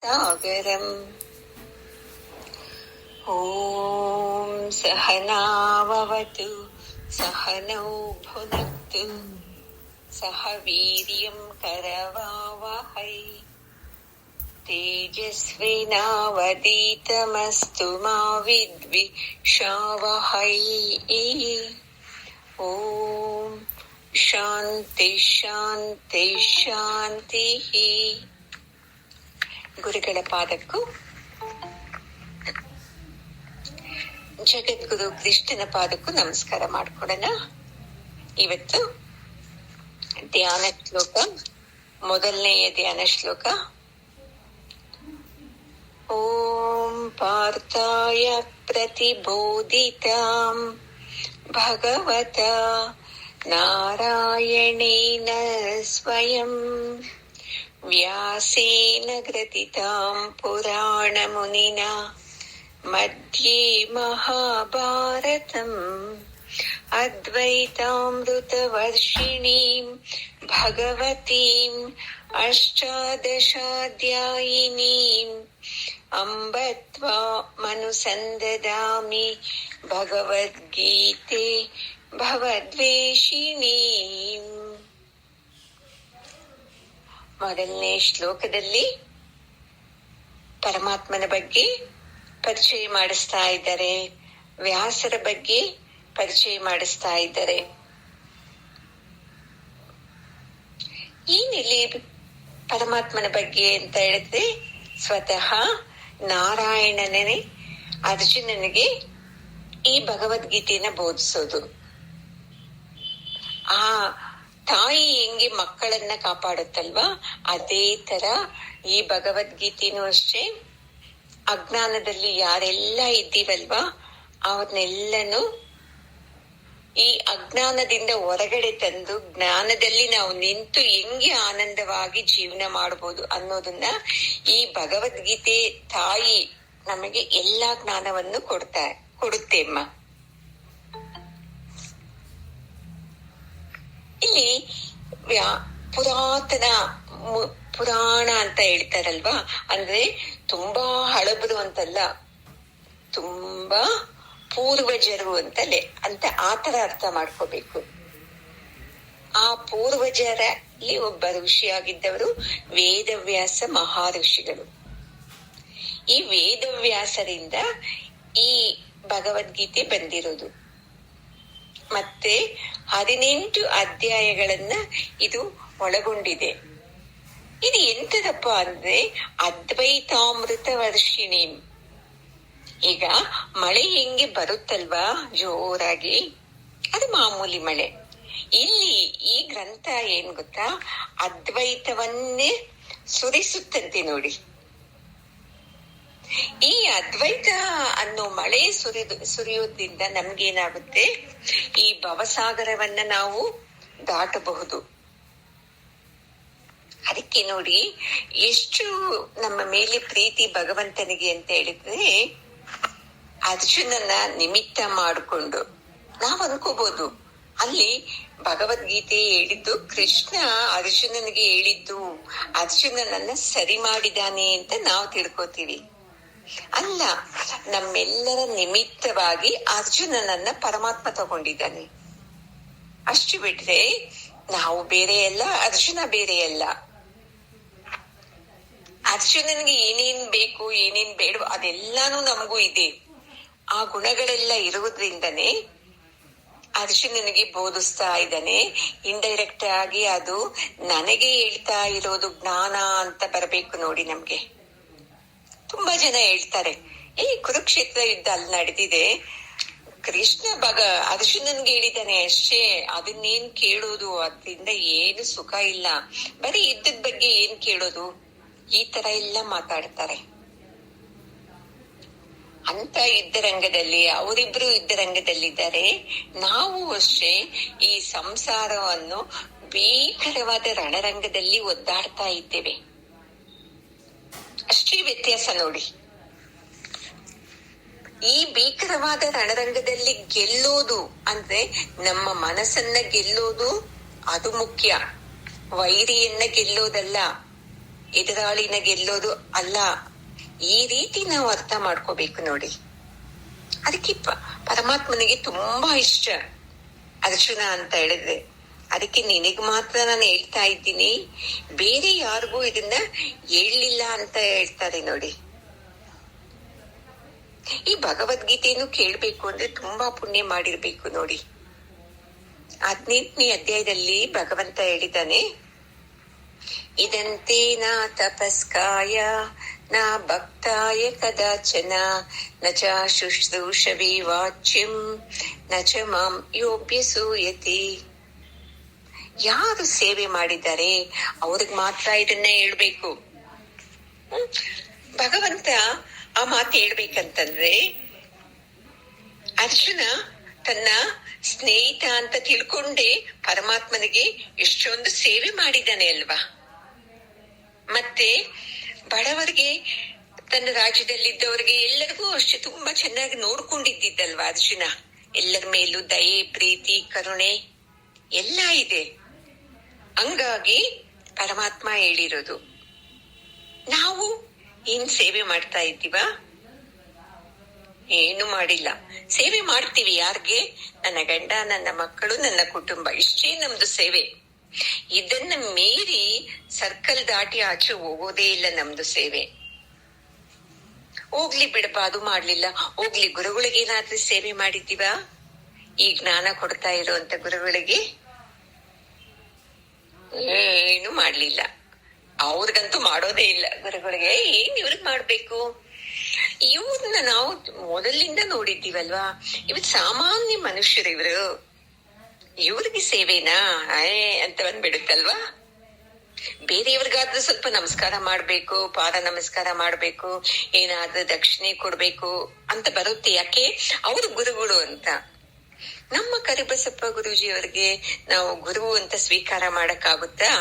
सागरम्। ॐ सहनाववतु सहनौ भुनक्तु सह वीर्यं करवावहै तेजस्विनावधीतमस्तु मा विद्विषावहै। ॐ ಶಾಂತಿ ಶಾಂತಿ ಶಾಂತಿ. ಗುರುಗಳ ಪಾದಕ್ಕೂ ಜಗದ್ಗುರು ಕೃಷ್ಣನ ಪಾದಕ್ಕೂ ನಮಸ್ಕಾರ ಮಾಡ್ಕೊಡೋಣ. ಇವತ್ತು ಧ್ಯಾನ ಶ್ಲೋಕ, ಮೊದಲನೆಯ ಧ್ಯಾನ ಶ್ಲೋಕ. ಓಂ ಪಾರ್ಥಾಯ ಪ್ರತಿಬೋಧಿತಾಂ ಭಗವತ ನಾರಾಯಣೇನ ಸ್ವಯಂ ವ್ಯಾಸೇನ ಗ್ರಥಿತಾಂ ಪುರಾಣ ಮುನಿನ ಮಧ್ಯೆ ಮಹಾಭಾರತಂ ಅದ್ವೈತಾಮೃತವರ್ಷಿಣೀಂ ಭಗವತೀಂ ಅಷ್ಟಾದಶಾಧ್ಯಾಯಿನೀಂ ಅಂಬ ತ್ವಾಮನುಸಂದದಾಮಿ ಭಗವದ್ಗೀತೆ ಭವದ್ವೇಷಿಣೀಂ. ಮೊದಲನೇ ಶ್ಲೋಕದಲ್ಲಿ ಪರಮಾತ್ಮನ ಬಗ್ಗೆ ಪರಿಚಯ ಮಾಡಿಸ್ತಾ ಇದ್ದಾರೆ, ವ್ಯಾಸರ ಬಗ್ಗೆ ಪರಿಚಯ ಮಾಡಿಸ್ತಾ ಇದ್ದಾರೆ. ಏನಿಲ್ಲಿ ಪರಮಾತ್ಮನ ಬಗ್ಗೆ ಅಂತ ಹೇಳಿದ್ರೆ, ಸ್ವತಃ ನಾರಾಯಣನೇ ಅರ್ಜುನನಿಗೆ ಈ ಭಗವದ್ಗೀತೆಯನ್ನ ಬೋಧಿಸೋದು. ಆ ತಾಯಿ ಹೆಂಗೆ ಮಕ್ಕಳನ್ನ ಕಾಪಾಡುತ್ತಲ್ವಾ, ಅದೇ ತರ ಈ ಭಗವದ್ಗೀತೆನೂ ಅಷ್ಟೇ. ಅಜ್ಞಾನದಲ್ಲಿ ಯಾರೆಲ್ಲ ಇದ್ದೀವಲ್ವಾ, ಅವನ್ನೆಲ್ಲನೂ ಈ ಅಜ್ಞಾನದಿಂದ ಹೊರಗಡೆ ತಂದು ಜ್ಞಾನದಲ್ಲಿ ನಾವು ನಿಂತು ಹೆಂಗೆ ಆನಂದವಾಗಿ ಜೀವನ ಮಾಡಬಹುದು ಅನ್ನೋದನ್ನ ಈ ಭಗವದ್ಗೀತೆ ತಾಯಿ ನಮಗೆ ಎಲ್ಲಾ ಜ್ಞಾನವನ್ನು ಕೊಡುತ್ತೆ ಅಮ್ಮ. ಇಲ್ಲಿ ಪುರಾಣ ಅಂತ ಹೇಳ್ತಾರಲ್ವಾ, ಅಂದ್ರೆ ತುಂಬಾ ಹಳಬರು ಅಂತಲ್ಲ, ತುಂಬಾ ಪೂರ್ವಜರು ಅಂತಲೇ ಅಂತ ಆತರ ಅರ್ಥ ಮಾಡ್ಕೋಬೇಕು. ಆ ಪೂರ್ವಜರಲ್ಲಿ ಒಬ್ಬ ಋಷಿಯಾಗಿದ್ದವರು ವೇದವ್ಯಾಸ ಮಹರ್ಷಿಗಳು. ಈ ವೇದವ್ಯಾಸರಿಂದ ಈ ಭಗವದ್ಗೀತೆ ಬಂದಿರೋದು. ಮತ್ತೆ 18 ಅಧ್ಯಾಯಗಳನ್ನ ಇದು ಒಳಗೊಂಡಿದೆ. ಇದು ಎಂತದಪ್ಪ ಅಂದ್ರೆ ಅದ್ವೈತಾಮೃತ ವರ್ಷಿಣಿ. ಈಗ ಮಳೆ ಹೆಂಗೆ ಬರುತ್ತಲ್ವಾ ಜೋರಾಗಿ, ಅದು ಮಾಮೂಲಿ ಮಳೆ. ಇಲ್ಲಿ ಈ ಗ್ರಂಥ ಏನ್ ಗೊತ್ತಾ, ಅದ್ವೈತವನ್ನೇ ಸುರಿಸುತ್ತಂತೆ ನೋಡಿ. ಈ ಅದ್ವೈತ ಅನ್ನೋ ಮಳೆ ಸುರಿಯೋದ್ರಿಂದ ನಮ್ಗೇನಾಗುತ್ತೆ, ಈ ಭವಸಾಗರವನ್ನ ನಾವು ದಾಟಬಹುದು. ಅದಕ್ಕೆ ನೋಡಿ ಎಷ್ಟು ನಮ್ಮ ಮೇಲೆ ಪ್ರೀತಿ ಭಗವಂತನಿಗೆ ಅಂತ ಹೇಳಿದ್ರೆ, ಅರ್ಜುನನ ನಿಮಿತ್ತ ಮಾಡಿಕೊಂಡು ನಾವ್ ಅನ್ಕೋಬಹುದು, ಅಲ್ಲಿ ಭಗವದ್ಗೀತೆ ಹೇಳಿದ್ದು ಕೃಷ್ಣ ಅರ್ಜುನನಿಗೆ ಹೇಳಿದ್ದು, ಅರ್ಜುನನನ್ನ ಸರಿ ಮಾಡಿದಾನೆ ಅಂತ ನಾವು ತಿಳ್ಕೊತೀವಿ. ಅಲ್ಲ, ನಮ್ಮೆಲ್ಲರ ನಿಮಿತ್ತವಾಗಿ ಅರ್ಜುನನನ್ನ ಪರಮಾತ್ಮ ತಗೊಂಡಿದ್ದಾನೆ. ಅಷ್ಟು ಬಿಟ್ರೆ ನಾವು ಬೇರೆ ಅಲ್ಲ, ಅರ್ಜುನ ಬೇರೆ ಅಲ್ಲ. ಅರ್ಜುನನಿಗೆ ಏನೇನ್ ಬೇಕು ಏನೇನ್ ಬೇಡ ಅದೆಲ್ಲಾನು ನಮಗೂ ಇದೆ. ಆ ಗುಣಗಳೆಲ್ಲ ಇರುವುದ್ರಿಂದನೇ ಅರ್ಜುನನಿಗೆ ಬೋಧಿಸ್ತಾ ಇದ್ದಾನೆ. ಇಂಡೈರೆಕ್ಟ್ ಆಗಿ ಅದು ನನಗೆ ಹೇಳ್ತಾ ಇರೋದು ಜ್ಞಾನ ಅಂತ ಬರಬೇಕು ನೋಡಿ ನಮ್ಗೆ. ತುಂಬಾ ಜನ ಹೇಳ್ತಾರೆ, ಕುರುಕ್ಷೇತ್ರ ಯುದ್ಧ ಅಲ್ಲಿ ನಡೆದಿದೆ, ಕೃಷ್ಣ ಅರ್ಜುನನ್ಗೆ ಹೇಳಿದ್ದಾನೆ ಅಷ್ಟೇ, ಅದನ್ನೇನ್ ಕೇಳೋದು, ಅದರಿಂದ ಏನು ಸುಖ ಇಲ್ಲ, ಬರೀ ಯುದ್ಧದ ಬಗ್ಗೆ ಏನ್ ಕೇಳೋದು, ಈ ತರ ಎಲ್ಲ ಮಾತಾಡ್ತಾರೆ. ಅಂತ ಯುದ್ಧರಂಗದಲ್ಲಿ ಅವರಿಬ್ರು ಯುದ್ಧರಂಗದಲ್ಲಿದ್ದಾರೆ. ನಾವು ಅಷ್ಟೇ ಈ ಸಂಸಾರವನ್ನು ಭೀಕರವಾದ ರಣರಂಗದಲ್ಲಿ ಒದ್ದಾಡ್ತಾ ಇದ್ದೇವೆ. ಅಷ್ಟೇ ವ್ಯತ್ಯಾಸ ನೋಡಿ. ಈ ಭೀಕರವಾದ ರಣರಂಗದಲ್ಲಿ ಗೆಲ್ಲೋದು ಅಂದ್ರೆ ನಮ್ಮ ಮನಸ್ಸನ್ನ ಗೆಲ್ಲೋದು, ಅದು ಮುಖ್ಯ. ವೈರಿಯನ್ನ ಗೆಲ್ಲೋದಲ್ಲ. ಎದುರಾಳಿನ ಗೆಲ್ಲೋದು ಅಲ್ಲ. ಈ ರೀತಿ ನಾವು ಅರ್ಥ ಮಾಡ್ಕೋಬೇಕು ನೋಡಿ. ಅದಕ್ಕೆ ಪರಮಾತ್ಮನಿಗೆ ತುಂಬಾ ಇಷ್ಟ ಅರ್ಜುನ ಅಂತ ಹೇಳಿದ್ರೆ. ಅದಕ್ಕೆ ನಿನಗ್ ಮಾತ್ರ ನಾನು ಹೇಳ್ತಾ ಇದ್ದೀನಿ, ಬೇರೆ ಯಾರಿಗೂ ಇದನ್ನ ಹೇಳಲಿಲ್ಲ ಅಂತ ಹೇಳ್ತಾರೆ ನೋಡಿ. ಈ ಭಗವದ್ಗೀತೆಯನ್ನು ಕೇಳ್ಬೇಕು ಅಂದ್ರೆ ತುಂಬಾ ಪುಣ್ಯ ಮಾಡಿರ್ಬೇಕು ನೋಡಿ. 18ನೇ ಅಧ್ಯಾಯದಲ್ಲಿ ಭಗವಂತ ಹೇಳಿದ್ದಾನೆ, ಇದಂತೆ ನಾ ತಪಸ್ಕಾಯ ನಾ ಭಕ್ತಾಯ ಕದಾಚನ ನ ಚ ಶುಶ್ರೂಷವೇ ವಾಚ್ಯಂ ನ ಚ ಮಾಂ ಯೋಪ್ಯಸೂಯತಿ. ಯಾರು ಸೇವೆ ಮಾಡಿದ್ದಾರೆ ಅವ್ರಿಗೆ ಮಾತ್ರ ಇದನ್ನ ಹೇಳ್ಬೇಕು. ಭಗವಂತ ಆ ಮಾತು ಹೇಳ್ಬೇಕಂತಂದ್ರೆ ಅರ್ಜುನ ತನ್ನ ಸ್ನೇಹಿತ ಅಂತ ತಿಳ್ಕೊಂಡೇ ಪರಮಾತ್ಮನಿಗೆ ಎಷ್ಟೊಂದು ಸೇವೆ ಮಾಡಿದ್ದಾನೆ ಅಲ್ವಾ. ಮತ್ತೆ ಬಡವರಿಗೆ, ತನ್ನ ರಾಜ್ಯದಲ್ಲಿದ್ದವರಿಗೆ ಎಲ್ಲರಿಗೂ ಅಷ್ಟೇ ತುಂಬಾ ಚೆನ್ನಾಗಿ ನೋಡ್ಕೊಂಡಿದ್ದಲ್ವಾ ಅರ್ಜುನ. ಎಲ್ಲರ ಮೇಲೂ ದಯೆ, ಪ್ರೀತಿ, ಕರುಣೆ ಎಲ್ಲ ಇದೆ. ಹಂಗಾಗಿ ಪರಮಾತ್ಮ ಹೇಳಿರೋದು. ನಾವು ಏನ್ ಸೇವೆ ಮಾಡ್ತಾ ಇದ್ದೀವ? ಏನು ಮಾಡಿಲ್ಲ. ಸೇವೆ ಮಾಡ್ತೀವಿ ಯಾರ್ಗೆ? ನನ್ನ ಗಂಡ, ನನ್ನ ಮಕ್ಕಳು, ನನ್ನ ಕುಟುಂಬ, ಇಷ್ಟೇ ನಮ್ದು ಸೇವೆ. ಇದನ್ನ ಮೀರಿ ಸರ್ಕಲ್ ದಾಟಿ ಆಚೆ ಹೋಗೋದೇ ಇಲ್ಲ ನಮ್ದು ಸೇವೆ. ಹೋಗ್ಲಿ ಬಿಡಪ್ಪ, ಅದು ಮಾಡ್ಲಿಲ್ಲ, ಹೋಗ್ಲಿ ಗುರುಗಳಿಗೆ ಏನಾದ್ರೂ ಸೇವೆ ಮಾಡಿದ್ದೀವ? ಈ ಜ್ಞಾನ ಕೊಡ್ತಾ ಇರುವಂತ ಗುರುಗಳಿಗೆ ಏನು ಮಾಡ್ಲಿಲ್ಲ. ಅವ್ರಿಗಂತೂ ಮಾಡೋದೇ ಇಲ್ಲ. ಗುರುಗಳಿಗೆ ಏನ್ ಇವ್ರಿಗೆ ಮಾಡ್ಬೇಕು? ಇವ್ರನ್ನ ನಾವು ಮೊದಲಿಂದ ನೋಡಿದ್ದೀವಲ್ವಾ. ಇವತ್ ಸಾಮಾನ್ಯ ಮನುಷ್ಯರು ಇವ್ರು, ಇವ್ರಿಗೆ ಸೇವೆನಾ ಅಂತ ಬಂದ್ಬಿಡುತ್ತಲ್ವಾ. ಬೇರೆಯವ್ರಿಗಾದ್ರೂ ಸ್ವಲ್ಪ ನಮಸ್ಕಾರ ಮಾಡ್ಬೇಕು, ಪಾದ ನಮಸ್ಕಾರ ಮಾಡ್ಬೇಕು, ಏನಾದ್ರೂ ದಕ್ಷಿಣೆ ಕೊಡ್ಬೇಕು ಅಂತ ಬರುತ್ತೆ. ಯಾಕೆ? ಅವರು ಗುರುಗಳು ಅಂತ. ನಮ್ಮ ಕರಿಬಸಪ್ಪ ಗುರೂಜಿಯವರಿಗೆ ನಾವು ಗುರು ಅಂತ ಸ್ವೀಕಾರ ಮಾಡಕ್ಕಾಗುತ್ತಾ?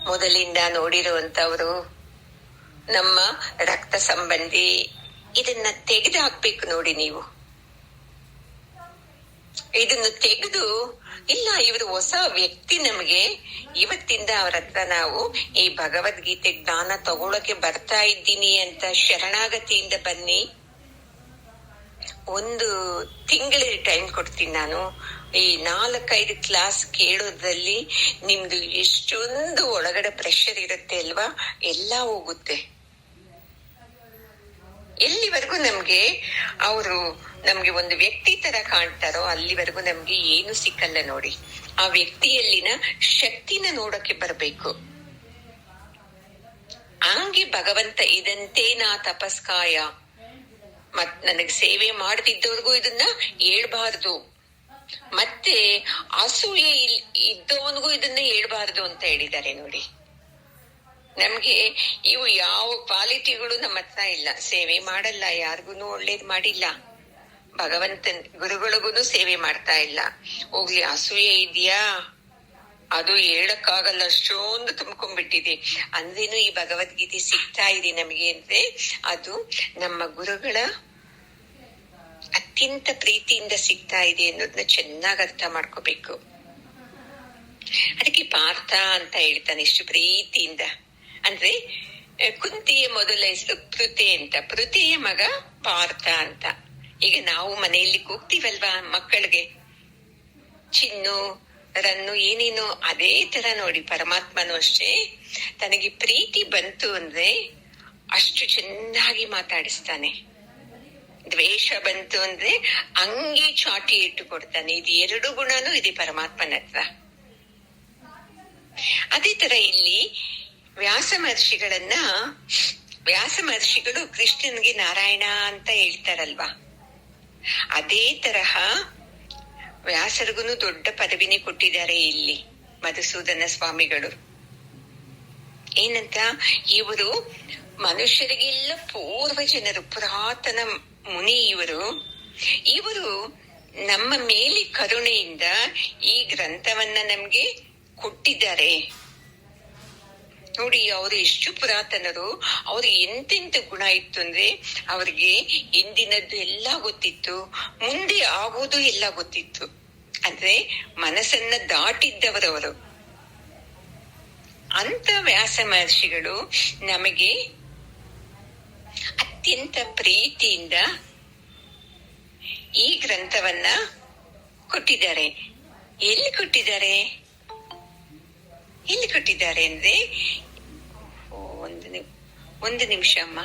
ಮೊದಲಿಂದ ನೋಡಿರುವಂತವ್ರು, ನಮ್ಮ ರಕ್ತ ಸಂಬಂಧಿ. ಇದನ್ನ ತೆಗೆದು ಹಾಕ್ಬೇಕು ನೋಡಿ ನೀವು. ಇದನ್ನು ತೆಗೆದು, ಇಲ್ಲ ಇವರು ಹೊಸ ವ್ಯಕ್ತಿ, ನಮಗೆ ಇವತ್ತಿಂದ ಅವ್ರ ಹತ್ರ ನಾವು ಈ ಭಗವದ್ಗೀತೆ ಜ್ಞಾನ ತಗೊಳಕ್ಕೆ ಬರ್ತಾ ಇದ್ದೀನಿ ಅಂತ ಶರಣಾಗತಿಯಿಂದ ಬನ್ನಿ. 1 ತಿಂಗಳಿಗೆ ಟೈಮ್ ಕೊಡ್ತೀನಿ ನಾನು. ಈ 4-5 ಕ್ಲಾಸ್ ಕೇಳೋದ್ರಲ್ಲಿ ನಿಮ್ದು ಎಷ್ಟೊಂದು ಒಳಗಡೆ ಪ್ರೆಷರ್ ಇರುತ್ತೆ ಅಲ್ವಾ, ಎಲ್ಲ ಹೋಗುತ್ತೆ. ಎಲ್ಲಿವರೆಗೂ ಅವರು ನಮ್ಗೆ ಒಂದು ವ್ಯಕ್ತಿ ತರ ಕಾಣ್ತಾರೋ ಅಲ್ಲಿವರೆಗೂ ನಮ್ಗೆ ಏನು ಸಿಕ್ಕಲ್ಲ ನೋಡಿ. ಆ ವ್ಯಕ್ತಿಯಲ್ಲಿನ ಶಕ್ತಿನ ನೋಡಕ್ಕೆ ಬರ್ಬೇಕು. ಹಂಗೆ ಭಗವಂತ ಇದಂತೆ ನಾ ತಪಸ್ಕಾಯ, ಮತ್ ನನಗ್ ಸೇವೆ ಮಾಡ್ತಿದ್ದವ್ರಿಗೂ ಇದನ್ನ ಹೇಳ್ಬಾರ್ದು, ಮತ್ತೆ ಅಸೂಯೆ ಇದ್ದವನಿಗೂ ಇದನ್ನ ಹೇಳ್ಬಾರ್ದು ಅಂತ ಹೇಳಿದ್ದಾರೆ ನೋಡಿ. ನಮ್ಗೆ ಇವು ಯಾವ ಕ್ವಾಲಿಟಿಗಳು ನಮ್ಮ ಹತ್ರ ಇಲ್ಲ. ಸೇವೆ ಮಾಡಲ್ಲ, ಯಾರಿಗೂ ಒಳ್ಳೇದ್ ಮಾಡಿಲ್ಲ, ಭಗವಂತನ್ ಗುರುಗಳಿಗೂ ಸೇವೆ ಮಾಡ್ತಾ ಇಲ್ಲ. ಹೋಗ್ಲಿ, ಅಸೂಯೆ ಇದೆಯಾ? ಅದು ಹೇಳಕ್ಕಾಗಲ್ಲ, ಅಷ್ಟೊಂದು ತುಂಬ್ಕೊಂಡ್ಬಿಟ್ಟಿದೆ. ಅಂದ್ರೇನು ಈ ಭಗವದ್ಗೀತೆ ಸಿಗ್ತಾ ಇದೆ ನಮಗೆ ಅಂದ್ರೆ ಅದು ನಮ್ಮ ಗುರುಗಳ ಅತ್ಯಂತ ಪ್ರೀತಿಯಿಂದ ಸಿಗ್ತಾ ಇದೆ ಅನ್ನೋದನ್ನ ಚೆನ್ನಾಗಿ ಅರ್ಥ ಮಾಡ್ಕೋಬೇಕು. ಅದಕ್ಕೆ ಪಾರ್ಥ ಅಂತ ಹೇಳ್ತಾನೆ ಇಷ್ಟು ಪ್ರೀತಿಯಿಂದ. ಅಂದ್ರೆ ಕುಂತಿಯ ಮೊದಲ ಹೆಸರು ಪೃಥೆ ಅಂತ, ಪೃಥೆಯ ಮಗ ಪಾರ್ಥ ಅಂತ. ಈಗ ನಾವು ಮನೆಯಲ್ಲಿ ಕೂಗ್ತೀವಲ್ವಾ ಮಕ್ಕಳಿಗೆ, ಚಿನ್ನು, ರನ್ನು, ಏನೇನು, ಅದೇ ತರ ನೋಡಿ ಪರಮಾತ್ಮನು ಅಷ್ಟೇ. ತನಗೆ ಪ್ರೀತಿ ಬಂತು ಅಂದ್ರೆ ಅಷ್ಟು ಚೆನ್ನಾಗಿ ಮಾತಾಡಿಸ್ತಾನೆ. ದ್ವೇಷ ಬಂತು ಅಂದ್ರೆ ಹಂಗೆ ಚಾಟಿ ಇಟ್ಟು ಕೊಡ್ತಾನೆ. ಇದು 2 ಗುಣನೂ ಇದೆ ಪರಮಾತ್ಮನ ಹತ್ರ. ಅದೇ ತರ ಇಲ್ಲಿ ವ್ಯಾಸ ಮಹರ್ಷಿಗಳು ಕೃಷ್ಣನ್ಗೆ ನಾರಾಯಣ ಅಂತ ಹೇಳ್ತಾರಲ್ವಾ, ಅದೇ ತರಹ ವ್ಯಾಸರಿಗೂ ದೊಡ್ಡ ಪದವಿನೇ ಕೊಟ್ಟಿದ್ದಾರೆ ಇಲ್ಲಿ ಮಧುಸೂದನ ಸ್ವಾಮಿಗಳು. ಏನಂತ, ಇವರು ಮನುಷ್ಯರಿಗೆಲ್ಲ ಪೂರ್ವ ಜನರು, ಪುರಾತನ ಮುನಿ ಇವರು ನಮ್ಮ ಮೇಲೆ ಕರುಣೆಯಿಂದ ಈ ಗ್ರಂಥವನ್ನ ನಮ್ಗೆ ಕೊಟ್ಟಿದ್ದಾರೆ ನೋಡಿ. ಅವರು ಎಷ್ಟು ಪುರಾತನರು, ಅವ್ರಿಗೆ ಎಂತೆಂತ ಗುಣ ಇತ್ತು ಅಂದ್ರೆ ಅವ್ರಿಗೆ ಹಿಂದಿನದ್ದು ಎಲ್ಲ ಗೊತ್ತಿತ್ತು, ಮುಂದೆ ಆಗೋದು ಎಲ್ಲ ಗೊತ್ತಿತ್ತು. ಅಂದ್ರೆ ಮನಸ್ಸನ್ನ ದಾಟಿದ್ದವರವರು. ಅಂತ ವ್ಯಾಸ ಮಹರ್ಷಿಗಳು ನಮಗೆ ಅತ್ಯಂತ ಪ್ರೀತಿಯಿಂದ ಈ ಗ್ರಂಥವನ್ನ ಕೊಟ್ಟಿದ್ದಾರೆ. ಎಲ್ಲಿ ಕೊಟ್ಟಿದ್ದಾರೆ ಅಂದ್ರೆ ಒಂದು ನಿಮಿಷ ಅಮ್ಮ.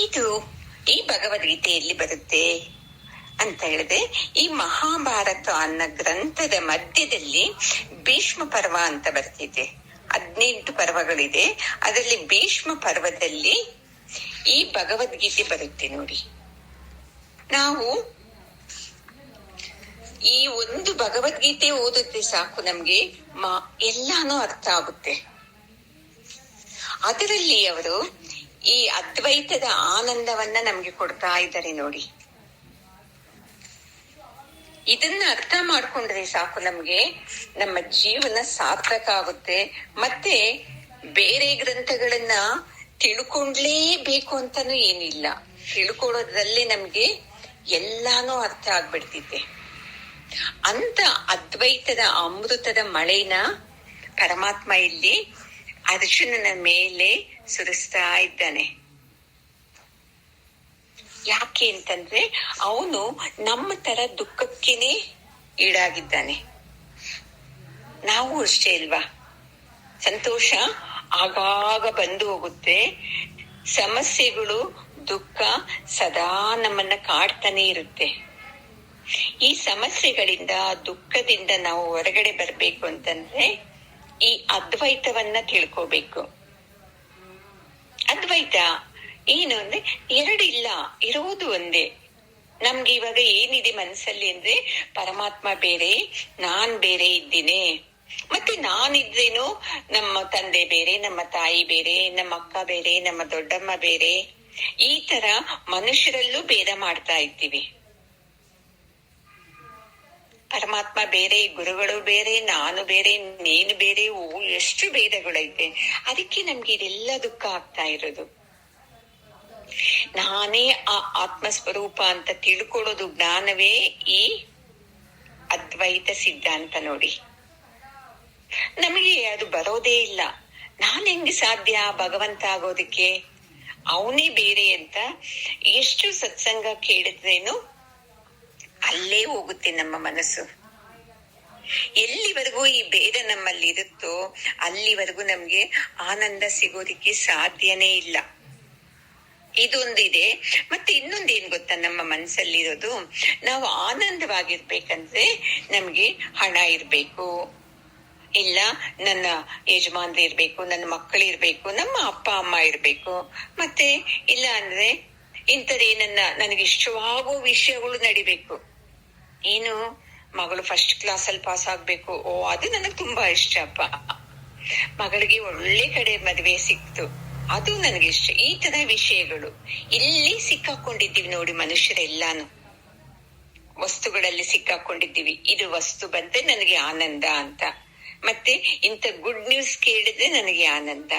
ಇದು ಈ ಭಗವದ್ಗೀತೆಯಲ್ಲಿ ಬರುತ್ತೆ ಅಂತ ಹೇಳಿದೆ. ಈ ಮಹಾಭಾರತ ಅನ್ನೋ ಗ್ರಂಥದ ಮಧ್ಯದಲ್ಲಿ ಭೀಷ್ಮ ಪರ್ವ ಅಂತ ಬರ್ತಿದೆ. 18 ಪರ್ವಗಳಿದೆ. ಅದರಲ್ಲಿ ಭೀಷ್ಮ ಪರ್ವದಲ್ಲಿ ಈ ಭಗವದ್ಗೀತೆ ಬರುತ್ತೆ ನೋಡಿ. ನಾವು ಈ ಒಂದು ಭಗವದ್ಗೀತೆ ಓದಿದ್ರೆ ಸಾಕು, ನಮ್ಗೆ ಎಲ್ಲಾನು ಅರ್ಥ ಆಗುತ್ತೆ. ಅದರಲ್ಲಿ ಅವರು ಈ ಅದ್ವೈತದ ಆನಂದವನ್ನ ನಮ್ಗೆ ಕೊಡ್ತಾ ಇದ್ದಾರೆ ನೋಡಿ. ಇದನ್ನ ಅರ್ಥ ಮಾಡ್ಕೊಂಡ್ರೆ ಸಾಕು, ನಮ್ಗೆ ನಮ್ಮ ಜೀವನ ಸಾರ್ಥಕ ಆಗುತ್ತೆ. ಮತ್ತೆ ಬೇರೆ ಗ್ರಂಥಗಳನ್ನ ತಿಳ್ಕೊಂಡ್ಲೇಬೇಕು ಅಂತಾನು ಏನಿಲ್ಲ, ತಿಳ್ಕೊಳ್ಳೋದ್ರಲ್ಲೇ ನಮ್ಗೆ ಎಲ್ಲಾನು ಅರ್ಥ ಆಗ್ಬಿಡ್ತಿದೆ. ಅಂತ ಅದ್ವೈತದ ಅಮೃತದ ಮಳೆನ ಪರಮಾತ್ಮ ಇಲ್ಲಿ ಅರ್ಜುನನ ಮೇಲೆ ಸುರಿಸ್ತಾ ಇದ್ದಾನೆ. ಯಾಕೆ ಅಂತಂದ್ರೆ ಅವನು ನಮ್ಮ ತರ ದುಃಖಕ್ಕೇನೆ ಈಡಾಗಿದ್ದಾನೆ. ನಾವು ಅಷ್ಟೇ ಅಲ್ವಾ, ಸಂತೋಷ ಆಗಾಗ ಬಂದು ಹೋಗುತ್ತೆ, ಸಮಸ್ಯೆಗಳು ದುಃಖ ಸದಾ ನಮ್ಮನ್ನ ಕಾಡ್ತಾನೆ ಇರುತ್ತೆ. ಈ ಸಮಸ್ಯೆಗಳಿಂದ ದುಃಖದಿಂದ ನಾವು ಹೊರಗಡೆ ಬರ್ಬೇಕು ಅಂತಂದ್ರೆ ಈ ಅದ್ವೈತವನ್ನ ತಿಳ್ಕೋಬೇಕು. ಅದ್ವೈತ ಏನು ಅಂದ್ರೆ ಎರಡಿಲ್ಲ, ಇರೋದು ಒಂದೇ. ನಮ್ಗೆ ಇವಾಗ ಏನಿದೆ ಮನಸ್ಸಲ್ಲಿ ಅಂದ್ರೆ ಪರಮಾತ್ಮ ಬೇರೆ, ನಾನ್ ಬೇರೆ ಇದ್ದೀನಿ. ಮತ್ತೆ ನಾನಿದ್ರೇನು ನಮ್ಮ ತಂದೆ ಬೇರೆ, ನಮ್ಮ ತಾಯಿ ಬೇರೆ, ನಮ್ಮ ಅಕ್ಕ ಬೇರೆ, ನಮ್ಮ ದೊಡ್ಡಮ್ಮ ಬೇರೆ, ಈ ತರ ಮನುಷ್ಯರಲ್ಲೂ ಭೇದ ಮಾಡ್ತಾ ಇದ್ದೀವಿ. ಪರಮಾತ್ಮ ಬೇರೆ, ಗುರುಗಳು ಬೇರೆ, ನಾನು ಬೇರೆ, ನೀನು ಬೇರೆ, ಎಷ್ಟು ಭೇದಗಳೈತೆ. ಅದಕ್ಕೆ ನಮ್ಗೆ ಇದೆಲ್ಲ ದುಃಖ ಆಗ್ತಾ ಇರೋದು. ನಾನೇ ಆ ಆತ್ಮಸ್ವರೂಪ ಅಂತ ತಿಳ್ಕೊಳ್ಳೋದು ಜ್ಞಾನವೇ ಈ ಅದ್ವೈತ ಸಿದ್ಧಾಂತ ನೋಡಿ. ನಮಗೆ ಅದು ಬರೋದೇ ಇಲ್ಲ. ನಾನ್ ಹೆಂಗ್ ಸಾಧ್ಯ ಭಗವಂತ ಆಗೋದಕ್ಕೆ? ಅವನೇ ಬೇರೆ ಅಂತ ಎಷ್ಟು ಸತ್ಸಂಗ ಕೇಳಿದ್ರೇನು ಅಲ್ಲೇ ಹೋಗುತ್ತೆ ನಮ್ಮ ಮನಸ್ಸು. ಎಲ್ಲಿವರೆಗೂ ಈ ಭೇದ ನಮ್ಮಲ್ಲಿ ಇರುತ್ತೋ ಅಲ್ಲಿವರೆಗೂ ನಮ್ಗೆ ಆನಂದ ಸಿಗೋದಿಕ್ಕೆ ಸಾಧ್ಯನೇ ಇಲ್ಲ. ಇದೊಂದಿದೆ. ಮತ್ತೆ ಇನ್ನೊಂದೇನ್ ಗೊತ್ತಾ, ನಮ್ಮ ಮನಸ್ಸಲ್ಲಿರೋದು, ನಾವು ಆನಂದವಾಗಿರ್ಬೇಕಂದ್ರೆ ನಮ್ಗೆ ಹಣ ಇರ್ಬೇಕು, ಇಲ್ಲ ನನ್ನ ಯಜಮಾನ್ರು ಇರ್ಬೇಕು, ನನ್ನ ಮಕ್ಕಳಿರ್ಬೇಕು, ನಮ್ಮ ಅಪ್ಪ ಅಮ್ಮ ಇರ್ಬೇಕು, ಮತ್ತೆ ಇಲ್ಲ ಅಂದ್ರೆ ನನಗೆ ಇಷ್ಟವಾಗೋ ವಿಷಯಗಳು ನಡಿಬೇಕು. ಏನು, ಮಗಳು ಫಸ್ಟ್ ಕ್ಲಾಸ್ ಅಲ್ಲಿ ಪಾಸ್ ಆಗ್ಬೇಕು, ಅದು ನನಗ್ ತುಂಬಾ ಇಷ್ಟಪ್ಪ. ಮಗಳಿಗೆ ಒಳ್ಳೆ ಕಡೆ ಮದುವೆ ಸಿಕ್ತು, ಅದು ನನಗಿಷ್ಟ. ಈ ತರ ವಿಷಯಗಳು ಇಲ್ಲಿ ಸಿಕ್ಕಾಕೊಂಡಿದ್ದೀವಿ ನೋಡಿ ಮನುಷ್ಯರೆಲ್ಲಾನು. ವಸ್ತುಗಳಲ್ಲಿ ಸಿಕ್ಕಾಕೊಂಡಿದ್ದೀವಿ. ಇದು ವಸ್ತು ಬಂದ್ರೆ ನನಗೆ ಆನಂದ ಅಂತ, ಮತ್ತೆ ಇಂಥ ಗುಡ್ ನ್ಯೂಸ್ ಕೇಳಿದ್ರೆ ನನಗೆ ಆನಂದ,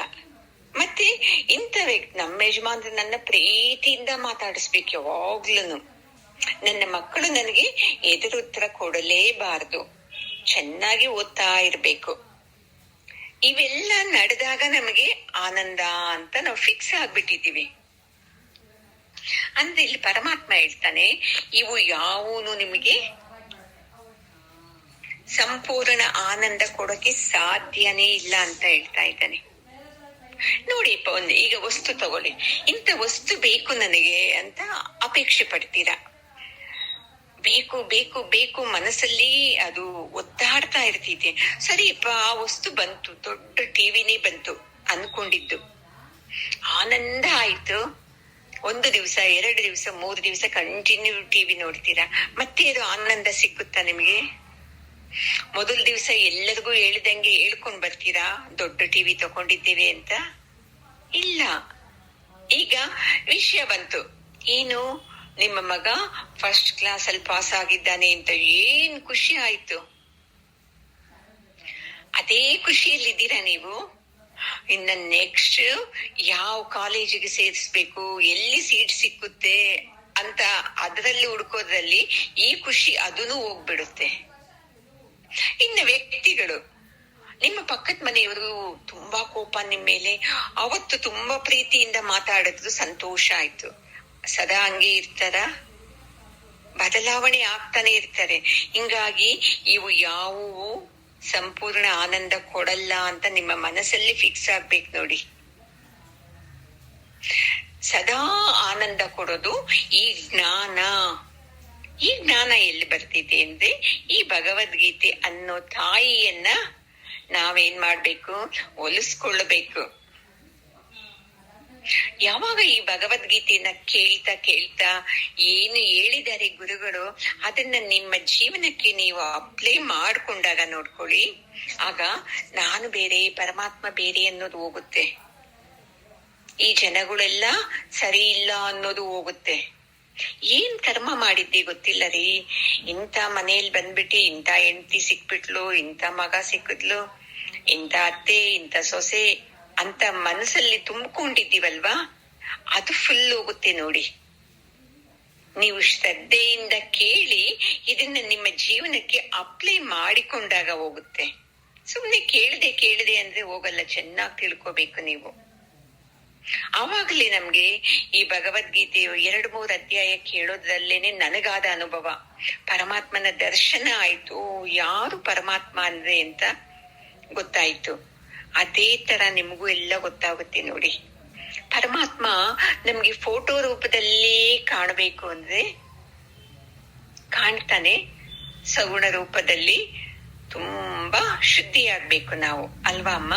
ಮತ್ತೆ ಇಂಥ ವ್ಯಕ್ತಿ ನಮ್ಮ ಯಜಮಾನ್ರು ನನ್ನ ಪ್ರೀತಿಯಿಂದ ಮಾತಾಡಿಸ್ಬೇಕು ಯಾವಾಗ್ಲೂ, ನನ್ನ ಮಕ್ಕಳು ನನಗೆ ಎದುರುತ್ತರ ಕೊಡಲೇಬಾರದು, ಚೆನ್ನಾಗಿ ಓದ್ತಾ ಇರ್ಬೇಕು. ಇವೆಲ್ಲ ನಡೆದಾಗ ನಮಗೆ ಆನಂದ ಅಂತ ನಾವು ಫಿಕ್ಸ್ ಆಗ್ಬಿಟ್ಟಿದೀವಿ. ಅಂದ್ರೆ ಇಲ್ಲಿ ಪರಮಾತ್ಮ ಹೇಳ್ತಾನೆ, ಇವು ಯಾವೂನು ನಿಮಗೆ ಸಂಪೂರ್ಣ ಆನಂದ ಕೊಡೋಕೆ ಸಾಧ್ಯನೇ ಇಲ್ಲ ಅಂತ ಹೇಳ್ತಾ ಇದ್ದಾನೆ. ನೋಡಿಪ್ಪ, ಈಗ ವಸ್ತು ತಗೊಳ್ಳಿ, ಇಂಥ ವಸ್ತು ಬೇಕು ನನಗೆ ಅಂತ ಅಪೇಕ್ಷೆ ಪಡ್ತೀರಾ. ಬೇಕು ಬೇಕು ಬೇಕು ಮನಸ್ಸಲ್ಲಿ ಅದು ಒತ್ತಾಡ್ತಾ ಇರ್ತಿದೆ. ಸರಿಪ್ಪ, ಆ ವಸ್ತು ಬಂತು, ದೊಡ್ಡ ಟಿವಿನೇ ಬಂತು ಅನ್ಕೊಂಡಿದ್ದು, ಆನಂದ ಆಯ್ತು. 1 ದಿವಸ 2 ದಿವಸ 3 ದಿವಸ ಕಂಟಿನ್ಯೂ ಟಿವಿ ನೋಡ್ತೀರಾ, ಮತ್ತೆ ಅದು ಆನಂದ ಸಿಕ್ಕುತ್ತಾ ನಿಮ್ಗೆ? ಮೊದಲ ದಿವಸ ಎಲ್ಲರಿಗೂ ಹೇಳ್ದಂಗೆ ಹೇಳ್ಕೊಂಡ್ ಬರ್ತೀರಾ, ದೊಡ್ಡ ಟಿವಿ ತಗೊಂಡಿದ್ದೇವೆ ಅಂತ? ಇಲ್ಲ. ಈಗ ವಿಷಯ ಬಂತು, ಏನು ನಿಮ್ಮ ಮಗ ಫಸ್ಟ್ ಕ್ಲಾಸ್ ಅಲ್ಲಿ ಪಾಸ್ ಆಗಿದ್ದಾನೆ ಅಂತ. ಏನ್ ಖುಷಿ ಆಯ್ತು. ಅದೇ ಖುಷಿಯಲ್ಲಿದ್ದೀರಾ ನೀವು? ಇನ್ನ ನೆಕ್ಸ್ಟ್ ಯಾವ ಕಾಲೇಜಿಗೆ ಸೇರಿಸ್ಬೇಕು, ಎಲ್ಲಿ ಸೀಟ್ ಸಿಕ್ಕುತ್ತೆ ಅಂತ ಅದರಲ್ಲಿ ಹುಡ್ಕೋದ್ರಲ್ಲಿ ಈ ಖುಷಿ ಅದೂ ಹೋಗ್ಬಿಡುತ್ತೆ. ಇನ್ನು ವ್ಯಕ್ತಿಗಳು, ನಿಮ್ಮ ಪಕ್ಕದ ಮನೆಯವರು ತುಂಬಾ ಕೋಪ ನಿಮ್ಮ ಮೇಲೆ, ಅವತ್ತು ತುಂಬಾ ಪ್ರೀತಿಯಿಂದ ಮಾತಾಡಿದ್ರು, ಸಂತೋಷ ಆಯ್ತು. ಸದಾ ಹಂಗೆ ಇರ್ತಾರ? ಬದಲಾವಣೆ ಆಗ್ತಾನೆ ಇರ್ತಾರೆ. ಹಿಂಗಾಗಿ ಇವು ಯಾವುವು ಸಂಪೂರ್ಣ ಆನಂದ ಕೊಡಲ್ಲ ಅಂತ ನಿಮ್ಮ ಮನಸ್ಸಲ್ಲಿ ಫಿಕ್ಸ್ ಆಗ್ಬೇಕು ನೋಡಿ. ಸದಾ ಆನಂದ ಕೊಡೋದು ಈ ಜ್ಞಾನ. ಈ ಜ್ಞಾನ ಎಲ್ಲಿ ಬರ್ತಿದೆ ಅಂದ್ರೆ, ಈ ಭಗವದ್ಗೀತೆ ಅನ್ನೋ ತಾಯಿಯನ್ನ ನಾವೇನ್ ಮಾಡ್ಬೇಕು, ಒಲಿಸ್ಕೊಳ್ಬೇಕು. ಯಾವಾಗ ಈ ಭಗವದ್ಗೀತೆಯನ್ನ ಕೇಳ್ತಾ ಕೇಳ್ತಾ ಏನು ಹೇಳಿದ್ದಾರೆ ಗುರುಗಳು, ಅದನ್ನ ನಿಮ್ಮ ಜೀವನಕ್ಕೆ ನೀವು ಅಪ್ಲೈ ಮಾಡ್ಕೊಂಡಾಗ ನೋಡ್ಕೊಳ್ಳಿ, ಆಗ ನಾನು ಬೇರೆ ಪರಮಾತ್ಮ ಬೇರೆ ಅನ್ನೋದು ಹೋಗುತ್ತೆ. ಈ ಜನಗಳೆಲ್ಲ ಸರಿ ಇಲ್ಲ ಅನ್ನೋದು ಹೋಗುತ್ತೆ. ಏನ್ ಕರ್ಮ ಮಾಡಿದ್ದೆ ಗೊತ್ತಿಲ್ಲ ರೀ, ಇಂಥ ಮನೇಲಿ ಬಂದ್ಬಿಟ್ಟು ಇಂಥ ಹೆಂಡತಿ ಸಿಕ್ಬಿಟ್ಲು, ಇಂಥ ಮಗ ಸಿಕ್ಕಿದ್ಲು, ಇಂಥ ಅತ್ತೆ, ಇಂಥ ಸೊಸೆ ಅಂತ ಮನಸ್ಸಲ್ಲಿ ತುಂಬಿಕೊಂಡಿದ್ದೀವಲ್ವಾ, ಅದು ಫುಲ್ ಹೋಗುತ್ತೆ ನೋಡಿ. ನೀವು ಶ್ರದ್ಧೆಯಿಂದ ಕೇಳಿ ಇದನ್ನ ನಿಮ್ಮ ಜೀವನಕ್ಕೆ ಅಪ್ಲೈ ಮಾಡಿಕೊಂಡಾಗ ಹೋಗುತ್ತೆ. ಸುಮ್ನೆ ಕೇಳದೆ ಅಂದ್ರೆ ಹೋಗಲ್ಲ. ಚೆನ್ನಾಗಿ ತಿಳ್ಕೋಬೇಕು ನೀವು. ಆವಾಗಲೇ ನಮ್ಗೆ ಈ ಭಗವದ್ಗೀತೆಯು 2-3 ಅಧ್ಯಾಯ ಕೇಳೋದ್ರಲ್ಲೇನೆ ನನಗಾದ ಅನುಭವ, ಪರಮಾತ್ಮನ ದರ್ಶನ ಆಯ್ತು. ಯಾರು ಪರಮಾತ್ಮ ಅಂದ್ರೆ ಅಂತ ಗೊತ್ತಾಯ್ತು. ಅದೇ ತರ ನಿಮಗೂ ಎಲ್ಲ ಗೊತ್ತಾಗುತ್ತೆ ನೋಡಿ. ಪರಮಾತ್ಮ ನಮ್ಗೆ ಫೋಟೋ ರೂಪದಲ್ಲಿ ಕಾಣಬೇಕು ಅಂದ್ರೆ ಕಾಣ್ತಾನೆ, ಸಗುಣ ರೂಪದಲ್ಲಿ ತುಂಬಾ ಶುದ್ಧಿಯಾಗ್ಬೇಕು ನಾವು, ಅಲ್ವಾ ಅಮ್ಮ?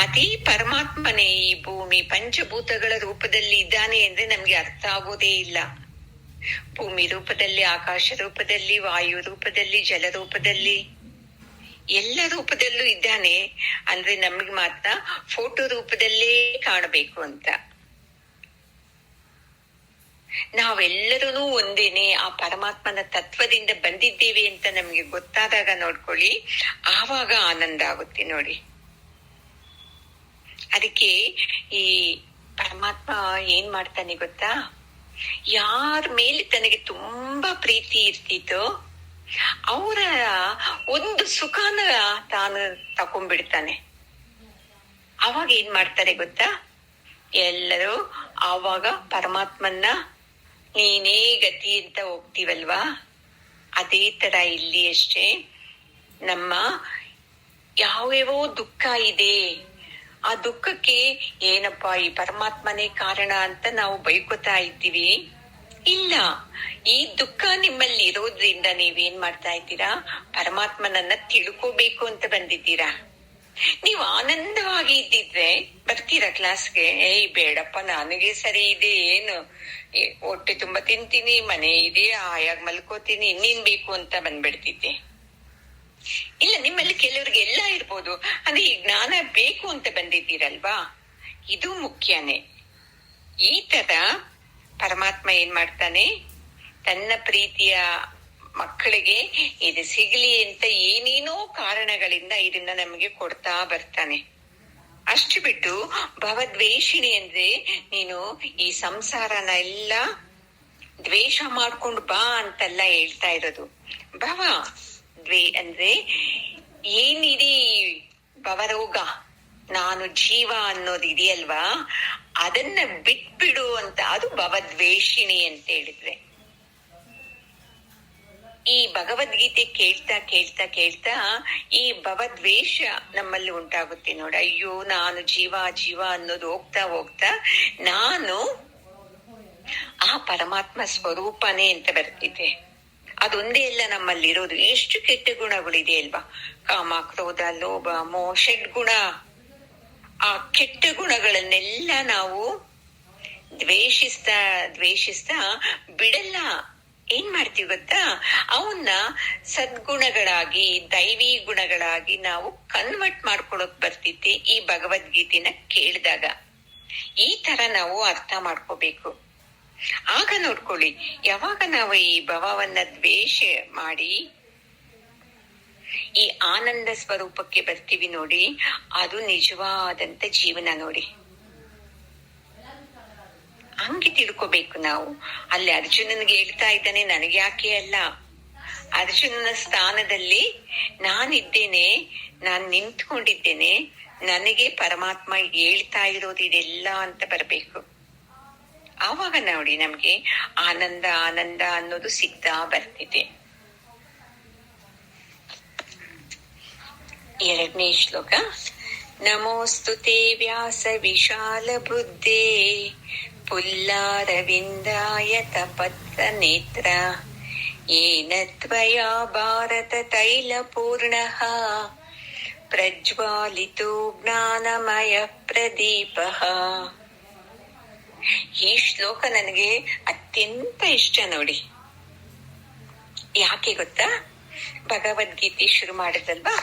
ಅದೇ ಪರಮಾತ್ಮನೇ ಈ ಭೂಮಿ ಪಂಚಭೂತಗಳ ರೂಪದಲ್ಲಿ ಇದ್ದಾನೆ ಅಂದ್ರೆ ನಮ್ಗೆ ಅರ್ಥ ಆಗೋದೇ ಇಲ್ಲ. ಭೂಮಿ ರೂಪದಲ್ಲಿ, ಆಕಾಶ ರೂಪದಲ್ಲಿ, ವಾಯು ರೂಪದಲ್ಲಿ, ಜಲ ರೂಪದಲ್ಲಿ, ಎಲ್ಲ ರೂಪದಲ್ಲೂ ಇದ್ದಾನೆ ಅಂದ್ರೆ ನಮ್ಗೆ ಮಾತ್ರ ಫೋಟೋ ರೂಪದಲ್ಲೇ ಕಾಣಬೇಕು ಅಂತ. ನಾವೆಲ್ಲರೂ ಒಂದೇನೆ, ಆ ಪರಮಾತ್ಮನ ತತ್ವದಿಂದ ಬಂದಿದ್ದೇವೆ ಅಂತ ನಮ್ಗೆ ಗೊತ್ತಾದಾಗ ನೋಡ್ಕೊಳ್ಳಿ, ಆವಾಗ ಆನಂದ ಆಗುತ್ತೆ ನೋಡಿ. ಅದಕ್ಕೆ ಈ ಪರಮಾತ್ಮ ಏನ್ ಮಾಡ್ತಾನೆ ಗೊತ್ತಾ, ಯಾರ ಮೇಲೆ ತನಗೆ ತುಂಬಾ ಪ್ರೀತಿ ಇರ್ತಿತ್ತೋ ಅವರ ಒಂದು ಸುಖಾನ ತಾನು ತಕೊಂಡ್ಬಿಡ್ತಾನೆ. ಅವಾಗ ಏನ್ ಮಾಡ್ತಾರೆ ಗೊತ್ತಾ, ಎಲ್ಲರೂ ಆವಾಗ ಪರಮಾತ್ಮನ್ನ ನೀನೇ ಗತಿ ಅಂತ ಹೋಗ್ತೀವಲ್ವಾ, ಅದೇ ತರ ಇಲ್ಲಿ ಅಷ್ಟೇ. ನಮ್ಮ ಯಾವ್ಯಾವೋ ದುಃಖ ಇದೆ, ಆ ದುಃಖಕ್ಕೆ ಏನಪ್ಪಾ ಈ ಪರಮಾತ್ಮನೇ ಕಾರಣ ಅಂತ ನಾವು ಬೈಕೋತಾ ಇದ್ದೀವಿ. ಇಲ್ಲ, ಈ ದುಃಖ ನಿಮ್ಮಲ್ಲಿ ಇರೋದ್ರಿಂದ ನೀವೇನ್ ಮಾಡ್ತಾ ಇದ್ದೀರಾ, ಪರಮಾತ್ಮನನ್ನ ತಿಳ್ಕೋಬೇಕು ಅಂತ ಬಂದಿದ್ದೀರಾ. ನೀವು ಆನಂದವಾಗಿ ಇದ್ದಿದ್ರೆ ಬರ್ತೀರಾ ಕ್ಲಾಸ್ಗೆ. ಬೇಡಪ್ಪ, ನನಗೆ ಸರಿ ಇದೆ, ಏನು ಹೊಟ್ಟೆ ತುಂಬಾ ತಿಂತೀನಿ, ಮನೆ ಇದೆ, ಆಯಾಗ ಮಲ್ಕೋತೀನಿ, ಇನ್ನೇನ್ ಬೇಕು ಅಂತ ಬಂದ್ಬಿಡ್ತಿದ್ದೆ. ಇಲ್ಲ, ನಿಮ್ಮಲ್ಲಿ ಕೆಲವ್ರಿಗೆ ಎಲ್ಲ ಇರ್ಬೋದು, ಅಂದ್ರೆ ಈ ಜ್ಞಾನ ಬೇಕು ಅಂತ ಬಂದಿದ್ದೀರಲ್ವಾ, ಇದು ಮುಖ್ಯನೇ. ಈ ತರ ಪರಮಾತ್ಮ ಏನ್ ಮಾಡ್ತಾನೆ, ತನ್ನ ಪ್ರೀತಿಯ ಮಕ್ಕಳಿಗೆ ಇದು ಸಿಗ್ಲಿ ಅಂತ ಏನೇನೋ ಕಾರಣಗಳಿಂದ ಇದನ್ನ ನಮಗೆ ಕೊಡ್ತಾ ಬರ್ತಾನೆ. ಅಷ್ಟು ಬಿಟ್ಟು ಭವದ್ವೇಷಿಣಿ ಅಂದ್ರೆ ನೀನು ಈ ಸಂಸಾರನ ಎಲ್ಲ ದ್ವೇಷ ಮಾಡ್ಕೊಂಡು ಬಾ ಅಂತೆಲ್ಲ ಹೇಳ್ತಾ ಇರೋದು. ಭವ ಅಂದ್ರೆ ಏನಿದೆ ಭವರೋಗ, ನಾನು ಜೀವ ಅನ್ನೋದು ಇದೆಯಲ್ವಾ, ಅದನ್ನ ಬಿಟ್ಬಿಡು ಅಂತ, ಅದು ಭವದ್ವೇಷಿಣಿ ಅಂತ ಹೇಳಿದ್ರೆ. ಈ ಭಗವದ್ಗೀತೆ ಕೇಳ್ತಾ ಕೇಳ್ತಾ ಕೇಳ್ತಾ ಈ ಭವದ್ವೇಷ ನಮ್ಮಲ್ಲಿ ಉಂಟಾಗುತ್ತೆ ನೋಡಿ. ಅಯ್ಯೋ, ನಾನು ಜೀವ ಜೀವ ಅನ್ನೋದು ಹೋಗ್ತಾ ಹೋಗ್ತಾ ನಾನು ಆ ಪರಮಾತ್ಮ ಸ್ವರೂಪನೇ ಅಂತ ಬರ್ತಿದೆ. ಅದೊಂದೇ ಎಲ್ಲ ನಮ್ಮಲ್ಲಿರೋದು. ಎಷ್ಟು ಕೆಟ್ಟ ಗುಣಗಳಿದೆ ಅಲ್ವಾ, ಕಾಮ, ಕ್ರೋಧ, ಲೋಭ, ಮೋಹ, ಷಡ್ಗುಣ. ಆ ಕೆಟ್ಟ ಗುಣಗಳನ್ನೆಲ್ಲ ನಾವು ದ್ವೇಷಿಸ್ತಾ ದ್ವೇಷಿಸ್ತಾ ಬಿಡಲ್ಲ. ಏನ್ ಮಾಡ್ತೀವಿ ಗೊತ್ತಾ, ಅವನ್ನ ಸದ್ಗುಣಗಳಾಗಿ ದೈವಿ ಗುಣಗಳಾಗಿ ನಾವು ಕನ್ವರ್ಟ್ ಮಾಡ್ಕೊಳಕ್ ಬರ್ತೈತಿ ಈ ಭಗವದ್ಗೀತೆನ ಕೇಳಿದಾಗ. ಈ ತರ ನಾವು ಅರ್ಥ ಮಾಡ್ಕೋಬೇಕು. ಆಗ ನೋಡ್ಕೊಳ್ಳಿ, ಯಾವಾಗ ನಾವು ಈ ಭವವನ್ನ ದ್ವೇಷ ಮಾಡಿ ಈ ಆನಂದ ಸ್ವರೂಪಕ್ಕೆ ಬರ್ತೀವಿ ನೋಡಿ, ಅದು ನಿಜವಾದಂತ ಜೀವನ ನೋಡಿ. ಹಂಗೆ ತಿಳ್ಕೋಬೇಕು ನಾವು. ಅಲ್ಲಿ ಅರ್ಜುನನ್ಗೆ ಹೇಳ್ತಾ ಇದ್ದಾನೆ, ನನಗೆ ಯಾಕೆ ಅಲ್ಲ, ಅರ್ಜುನನ ಸ್ಥಾನದಲ್ಲಿ ನಾನಿದ್ದೇನೆ, ನಾನ್ ನಿಂತ್ಕೊಂಡಿದ್ದೇನೆ, ನನಗೆ ಪರಮಾತ್ಮ ಹೇಳ್ತಾ ಇರೋದು ಇದೆಲ್ಲ ಅಂತ ಬರ್ಬೇಕು. ಆವಾಗ ನೋಡಿ ನಮ್ಗೆ ಆನಂದ ಆನಂದ ಅನ್ನೋದು ಸಿಗ್ತಾ ಬರ್ತಿದೆ. 2ನೇ ಶ್ಲೋಕ. ನಮೋಸ್ತುತೆ ವ್ಯಾಸ ವಿಶಾಲ ಬುದ್ಧೇ ಪುಲ್ಲಾರವಿಂದಾಯ ತಪತ್ರ ನೇತ್ರ ಯೇನ ತ್ವಯಾ ಭಾರತ ತೈಲ ಪೂರ್ಣಃ ಪ್ರಜ್ವಾಲಿತೋ ಜ್ಞಾನಮಯ ಪ್ರದೀಪಃ. ಈ ಶ್ಲೋಕ ನನಗೆ ಅತ್ಯಂತ ಇಷ್ಟ ನೋಡಿ. ಯಾಕೆ ಗೊತ್ತಾ, ಭಗವದ್ಗೀತೆ ಶುರು ಮಾಡಿದಲ್ವಾ,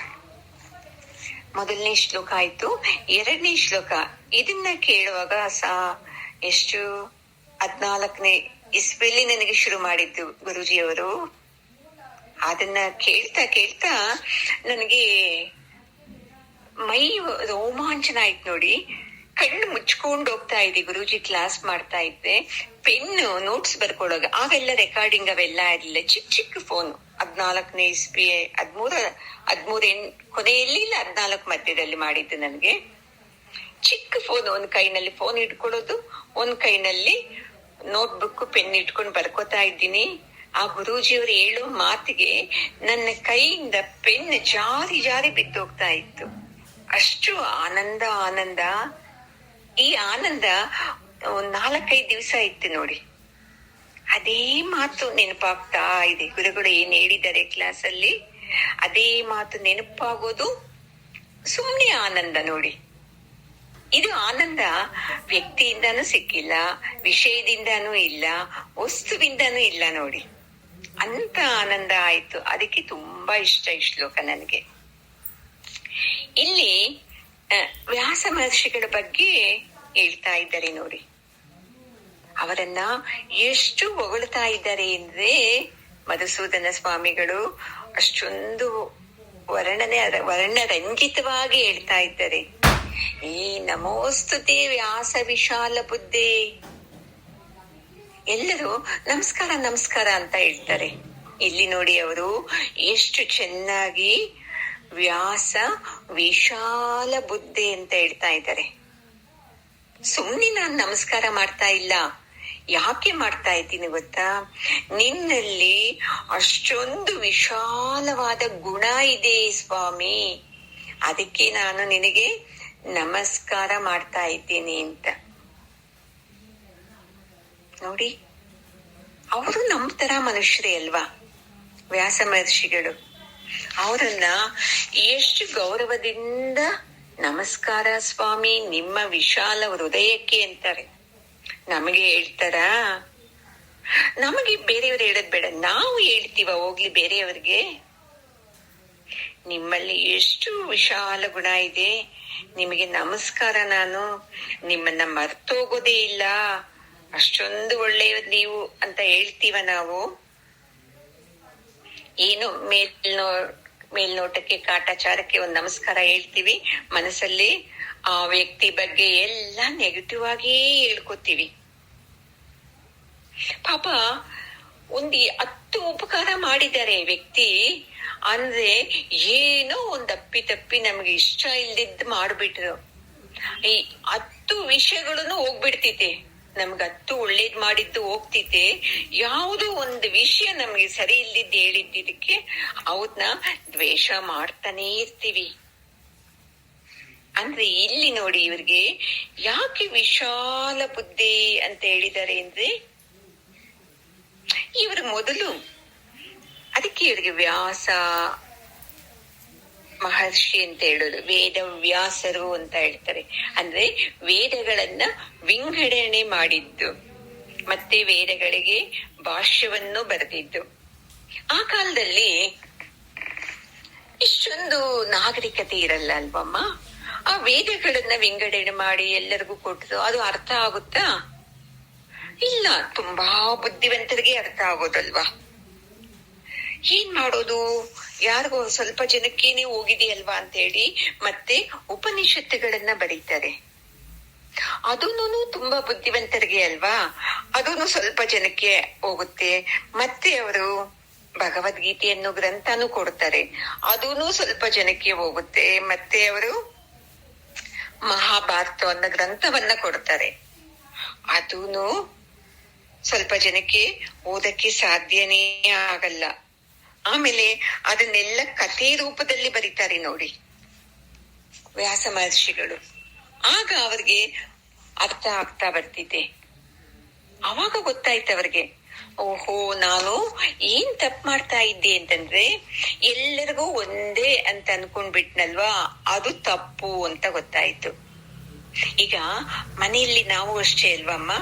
1ನೇ ಶ್ಲೋಕ ಆಯ್ತು, 2ನೇ ಶ್ಲೋಕ ಇದನ್ನ ಕೇಳುವಾಗ ಎಷ್ಟು 14ನೇ ಇಸ್ವಿಲಿ ನನಗೆ ಶುರು ಮಾಡಿದ್ದು ಗುರುಜಿಯವರು. ಅದನ್ನ ಕೇಳ್ತಾ ಕೇಳ್ತಾ ನನಗೆ ಮೈ ರೋಮಾಂಚನ ಆಯ್ತು ನೋಡಿ. ಕಣ್ಣು ಮುಚ್ಕೊಂಡು ಹೋಗ್ತಾ ಇದ್ದೆ, ಗುರೂಜಿ ಕ್ಲಾಸ್ ಮಾಡ್ತಾ ಇದ್ದೆ, ಪೆನ್ನು ನೋಟ್ಸ್ ಬರ್ಕೊಳ್ಳೋಗ. ಆಗೆಲ್ಲ ರೆಕಾರ್ಡಿಂಗ್ ಅವೆಲ್ಲ ಇರಲಿಲ್ಲ, ಚಿಕ್ಕ ಚಿಕ್ಕ ಫೋನ್. 14ನೇ ಇಸ್ವಿ 13 ಕೊನೆಯಲ್ಲಿ ಇಲ್ಲ 14 ಮಧ್ಯದಲ್ಲಿ ಮಾಡಿದ್ದು. ನನಗೆ ಚಿಕ್ಕ ಫೋನ್, ಒಂದ್ ಕೈನಲ್ಲಿ ಫೋನ್ ಇಟ್ಕೊಳ್ಳೋದು, ಒಂದ್ ಕೈನಲ್ಲಿ ನೋಟ್ಬುಕ್ ಪೆನ್ ಇಟ್ಕೊಂಡು ಬರ್ಕೋತಾ ಇದ್ದೀನಿ. ಆ ಗುರೂಜಿಯವರು ಹೇಳೋ ಮಾತಿಗೆ ನನ್ನ ಕೈಯಿಂದ ಪೆನ್ ಜಾರಿ ಜಾರಿ ಬಿದ್ದೋಗ್ತಾ ಇತ್ತು. ಅಷ್ಟು ಆನಂದ ಆನಂದ. ಈ ಆನಂದ 4-5 ದಿವಸ ಇತ್ತು ನೋಡಿ. ಅದೇ ಮಾತು ನೆನಪಾಗ್ತಾ ಇದೆ. ಗುರುಗಳು ಏನ್ ಹೇಳಿದ್ದಾರೆ ಕ್ಲಾಸ್ ಅಲ್ಲಿ, ಅದೇ ಮಾತು ನೆನಪಾಗೋದು. ಸುಮ್ನೆ ಆನಂದ ನೋಡಿ. ಇದು ಆನಂದ ವ್ಯಕ್ತಿಯಿಂದಾನೂ ಸಿಕ್ಕಿಲ್ಲ, ವಿಷಯದಿಂದಾನೂ ಇಲ್ಲ, ವಸ್ತುವಿಂದಾನೂ ಇಲ್ಲ ನೋಡಿ. ಅಂತ ಆನಂದ ಆಯ್ತು. ಅದಕ್ಕೆ ತುಂಬಾ ಇಷ್ಟ ಈ ಶ್ಲೋಕ ನನಗೆ. ಇಲ್ಲಿ ವ್ಯಾಸ ಮಹರ್ಷಿಗಳ ಬಗ್ಗೆ ಹೇಳ್ತಾ ಇದ್ದಾರೆ ನೋಡಿ. ಅವರನ್ನ ಎಷ್ಟು ಹೊಗಳ್ತಾ ಇದ್ದಾರೆ ಅಂದ್ರೆ ಮಧುಸೂದನ ಸ್ವಾಮಿಗಳು ಅಷ್ಟೊಂದು ವರ್ಣರಂಜಿತವಾಗಿ ಹೇಳ್ತಾ ಇದ್ದಾರೆ. ಈ ನಮೋಸ್ತುತೆ ವ್ಯಾಸ ವಿಶಾಲ ಬುದ್ಧಿ. ಎಲ್ಲರೂ ನಮಸ್ಕಾರ ನಮಸ್ಕಾರ ಅಂತ ಹೇಳ್ತಾರೆ. ಇಲ್ಲಿ ನೋಡಿ ಅವರು ಎಷ್ಟು ಚೆನ್ನಾಗಿ ವ್ಯಾಸ ವಿಶಾಲ ಬುದ್ಧಿ ಅಂತ ಹೇಳ್ತಾ ಇದ್ದಾರೆ. ಸುಮ್ನೆ ನಾನ್ ನಮಸ್ಕಾರ ಮಾಡ್ತಾ ಇಲ್ಲ. ಯಾಕೆ ಮಾಡ್ತಾ ಇದ್ದೀನಿ ಗೊತ್ತಾ, ನಿನ್ನಲ್ಲಿ ಅಷ್ಟೊಂದು ವಿಶಾಲವಾದ ಗುಣ ಇದೆ ಸ್ವಾಮಿ, ಅದಕ್ಕೆ ನಾನು ನಿನಗೆ ನಮಸ್ಕಾರ ಮಾಡ್ತಾ ಇದ್ದೀನಿ ಅಂತ. ನೋಡಿ, ಅವರು ನಮ್ಮ ತರ ಮನುಷ್ಯರೇ ಅಲ್ವಾ ವ್ಯಾಸ ಮಹರ್ಷಿಗಳು. ಅವರನ್ನ ಎಷ್ಟು ಗೌರವದಿಂದ ನಮಸ್ಕಾರ ಸ್ವಾಮಿ ನಿಮ್ಮ ವಿಶಾಲ ಹೃದಯಕ್ಕೆ ಅಂತಾರೆ. ನಮಗೆ ಹೇಳ್ತಾರ? ನಮಗೆ ಬೇರೆಯವ್ರು ಹೇಳದ್ ಬೇಡ, ನಾವು ಹೇಳ್ತೀವ ಹೋಗ್ಲಿ ಬೇರೆಯವ್ರಿಗೆ. ನಿಮ್ಮಲ್ಲಿ ಎಷ್ಟು ವಿಶಾಲ ಗುಣ ಇದೆ, ನಿಮಗೆ ನಮಸ್ಕಾರ, ನಾನು ನಿಮ್ಮನ್ನ ಮರ್ತೋಗೋದೇ ಇಲ್ಲ, ಅಷ್ಟೊಂದು ಒಳ್ಳೆಯವ್ರು ನೀವು ಅಂತ ಹೇಳ್ತೀವ ನಾವು. ಏನು ಮೇಲ್ನೋಟಕ್ಕೆ ಕಾಟಾಚಾರಕ್ಕೆ ಒಂದ್ ನಮಸ್ಕಾರ ಹೇಳ್ತೀವಿ, ಮನಸ್ಸಲ್ಲಿ ಆ ವ್ಯಕ್ತಿ ಬಗ್ಗೆ ಎಲ್ಲ ನೆಗೆಟಿವ್ ಆಗೇ ಹೇಳ್ಕೊತೀವಿ. ಪಾಪ 10 ಉಪಕಾರ ಮಾಡಿದ್ದಾರೆ ವ್ಯಕ್ತಿ ಅಂದ್ರೆ ಏನೋ ಒಂದ್ ತಪ್ಪಿ ನಮ್ಗೆ ಇಷ್ಟ ಇಲ್ದಿದ್ದು ಮಾಡ್ಬಿಟ್ರು. ಈ 10 ವಿಷಯಗಳನ್ನು ಹೋಗ್ಬಿಡ್ತೈತೆ, ನಮ್ಗೆ 10 ಒಳ್ಳೇದ್ ಮಾಡಿದ್ದು ಹೋಗ್ತೈತೆ. ಯಾವುದೋ ಒಂದು ವಿಷಯ ನಮ್ಗೆ ಸರಿ ಇಲ್ದಿದ್ದು ಹೇಳಿದ್ದಕ್ಕೆ ಅವನ್ನ ದ್ವೇಷ ಮಾಡ್ತಾನೆ ಇರ್ತೀವಿ. ಅಂದ್ರೆ ಇಲ್ಲಿ ನೋಡಿ, ಇವ್ರಿಗೆ ಯಾಕೆ ವಿಶಾಲ ಬುದ್ಧಿ ಅಂತ ಹೇಳಿದ್ದಾರೆ ಅಂದ್ರೆ, ಇವರು ಮೊದಲು ಅದಕ್ಕೆ ಇವ್ರಿಗೆ ವ್ಯಾಸ ಮಹರ್ಷಿ ಅಂತ ಹೇಳೋದು. ವೇದ ವ್ಯಾಸರು ಅಂತ ಹೇಳ್ತಾರೆ. ಅಂದ್ರೆ ವೇದಗಳನ್ನ ವಿಂಗಡಣೆ ಮಾಡಿದ್ದು. ಮತ್ತೆ ವೇದಗಳಿಗೆ ಭಾಷ್ಯವನ್ನು ಬರೆದಿದ್ದು. ಆ ಕಾಲದಲ್ಲಿ ಇಷ್ಟೊಂದು ನಾಗರಿಕತೆ ಇರಲ್ಲ ಅಲ್ವಮ್ಮ. ಆ ವೇದಗಳನ್ನ ವಿಂಗಡಣೆ ಮಾಡಿ ಎಲ್ಲರಿಗೂ ಕೊಟ್ಟು ಅದು ಅರ್ಥ ಆಗುತ್ತಾ? ಇಲ್ಲ, ತುಂಬಾ ಬುದ್ಧಿವಂತರಿಗೆ ಅರ್ಥ ಆಗೋದಲ್ವಾ. ಏನ್ ಮಾಡೋದು, ಯಾರಿಗೋ ಸ್ವಲ್ಪ ಜನಕ್ಕೇನೆ ಹೋಗಿದೆಯಲ್ವಾ ಅಂತ ಹೇಳಿ ಮತ್ತೆ ಉಪನಿಷತ್ತುಗಳನ್ನ ಬರೀತಾರೆ. ಅದೂನು ತುಂಬಾ ಬುದ್ಧಿವಂತರಿಗೆ ಅಲ್ವಾ, ಅದೂನು ಸ್ವಲ್ಪ ಜನಕ್ಕೆ ಹೋಗುತ್ತೆ. ಮತ್ತೆ ಅವರು ಭಗವದ್ಗೀತೆ ಅನ್ನೋ ಗ್ರಂಥನೂ ಕೊಡ್ತಾರೆ, ಅದೂನು ಸ್ವಲ್ಪ ಜನಕ್ಕೆ ಹೋಗುತ್ತೆ. ಮತ್ತೆ ಅವರು ಮಹಾಭಾರತ ಅನ್ನೋ ಗ್ರಂಥವನ್ನ ಕೊಡ್ತಾರೆ, ಅದೂನು ಸ್ವಲ್ಪ ಜನಕ್ಕೆ ಓದಕ್ಕೆ ಸಾಧ್ಯನೇ ಆಗಲ್ಲ. ಆಮೇಲೆ ಅದನ್ನೆಲ್ಲ ಕಥೆ ರೂಪದಲ್ಲಿ ಬರೀತಾರೆ ನೋಡಿ ವ್ಯಾಸ ಮಹರ್ಷಿಗಳು. ಆಗ ಅವ್ರಿಗೆ ಅರ್ಥ ಆಗ್ತಾ ಬರ್ತಿದೆ. ಅವಾಗ ಗೊತ್ತಾಯ್ತು ಅವ್ರಿಗೆ, ಓಹೋ ನಾನು ಏನ್ ತಪ್ಪು ಮಾಡ್ತಾ ಇದ್ದೆ ಅಂತಂದ್ರೆ ಎಲ್ಲರಿಗೂ ಒಂದೇ ಅಂತ ಅನ್ಕೊಂಡ್ಬಿಟ್ನಲ್ವಾ, ಅದು ತಪ್ಪು ಅಂತ ಗೊತ್ತಾಯ್ತು. ಈಗ ಮನೆಯಲ್ಲಿ ನಾವು ಅಷ್ಟೇ ಅಲ್ವಮ್ಮ,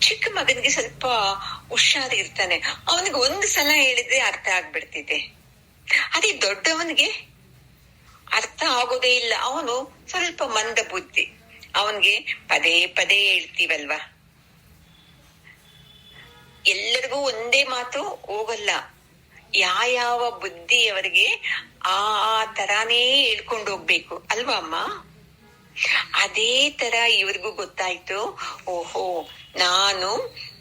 ಚಿಕ್ಕ ಮಗನಿಗೆ ಸ್ವಲ್ಪ ಹುಷಾರಿರ್ತಾನೆ, ಅವನಿಗೆ ಒಂದು ಸಲ ಹೇಳಿದ್ರೆ ಅರ್ಥ ಆಗ್ಬಿಡ್ತಿದೆ. ಅದೇ ದೊಡ್ಡವನಿಗೆ ಅರ್ಥ ಆಗೋದೇ ಇಲ್ಲ, ಅವನು ಸ್ವಲ್ಪ ಮಂದ ಬುದ್ಧಿ, ಅವನ್ಗೆ ಪದೇ ಪದೇ ಹೇಳ್ತೀವಲ್ವಾ. ಎಲ್ಲರಿಗೂ ಒಂದೇ ಮಾತು ಹೋಗಲ್ಲ, ಯಾವ ಬುದ್ಧಿ ಅವರಿಗೆ ಆ ತರಾನೇ ಹೇಳ್ಕೊಂಡು ಹೋಗ್ಬೇಕು ಅಲ್ವಾ ಅಮ್ಮ. ಅದೇ ತರ ಇವ್ರಿಗೂ ಗೊತ್ತಾಯ್ತು, ಓಹೋ ನಾನು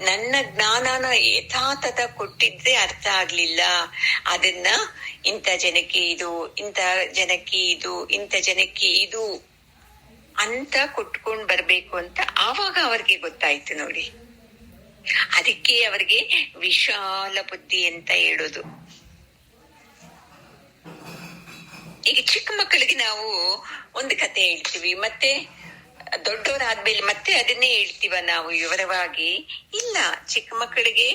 ನನ್ನ ಜ್ಞಾನನ ಯಥಾತಥ ಕೊಟ್ಟಿದ್ರೆ ಅರ್ಥ ಆಗ್ಲಿಲ್ಲ, ಅದನ್ನ ಇಂಥ ಜನಕ್ಕೆ ಇದು, ಇಂಥ ಜನಕ್ಕೆ ಇದು, ಇಂಥ ಜನಕ್ಕೆ ಇದು ಅಂತ ಕೊಟ್ಕೊಂಡ್ ಬರ್ಬೇಕು ಅಂತ ಆವಾಗ ಅವ್ರಿಗೆ ಗೊತ್ತಾಯ್ತು ನೋಡಿ. ಅದಕ್ಕೆ ಅವರಿಗೆ ವಿಶಾಲ ಬುದ್ಧಿ ಅಂತ ಹೇಳೋದು. ಈಗ ಚಿಕ್ಕ ಮಕ್ಕಳಿಗೆ ನಾವು ಒಂದು ಕತೆ ಹೇಳ್ತೀವಿ, ಮತ್ತೆ ದೊಡ್ಡವರಾದ್ಮೇಲೆ ಮತ್ತೆ ಅದನ್ನೇ ಹೇಳ್ತೀವ ನಾವು ವಿವರವಾಗಿ? ಇಲ್ಲ, ಚಿಕ್ಕ ಮಕ್ಕಳಿಗೆ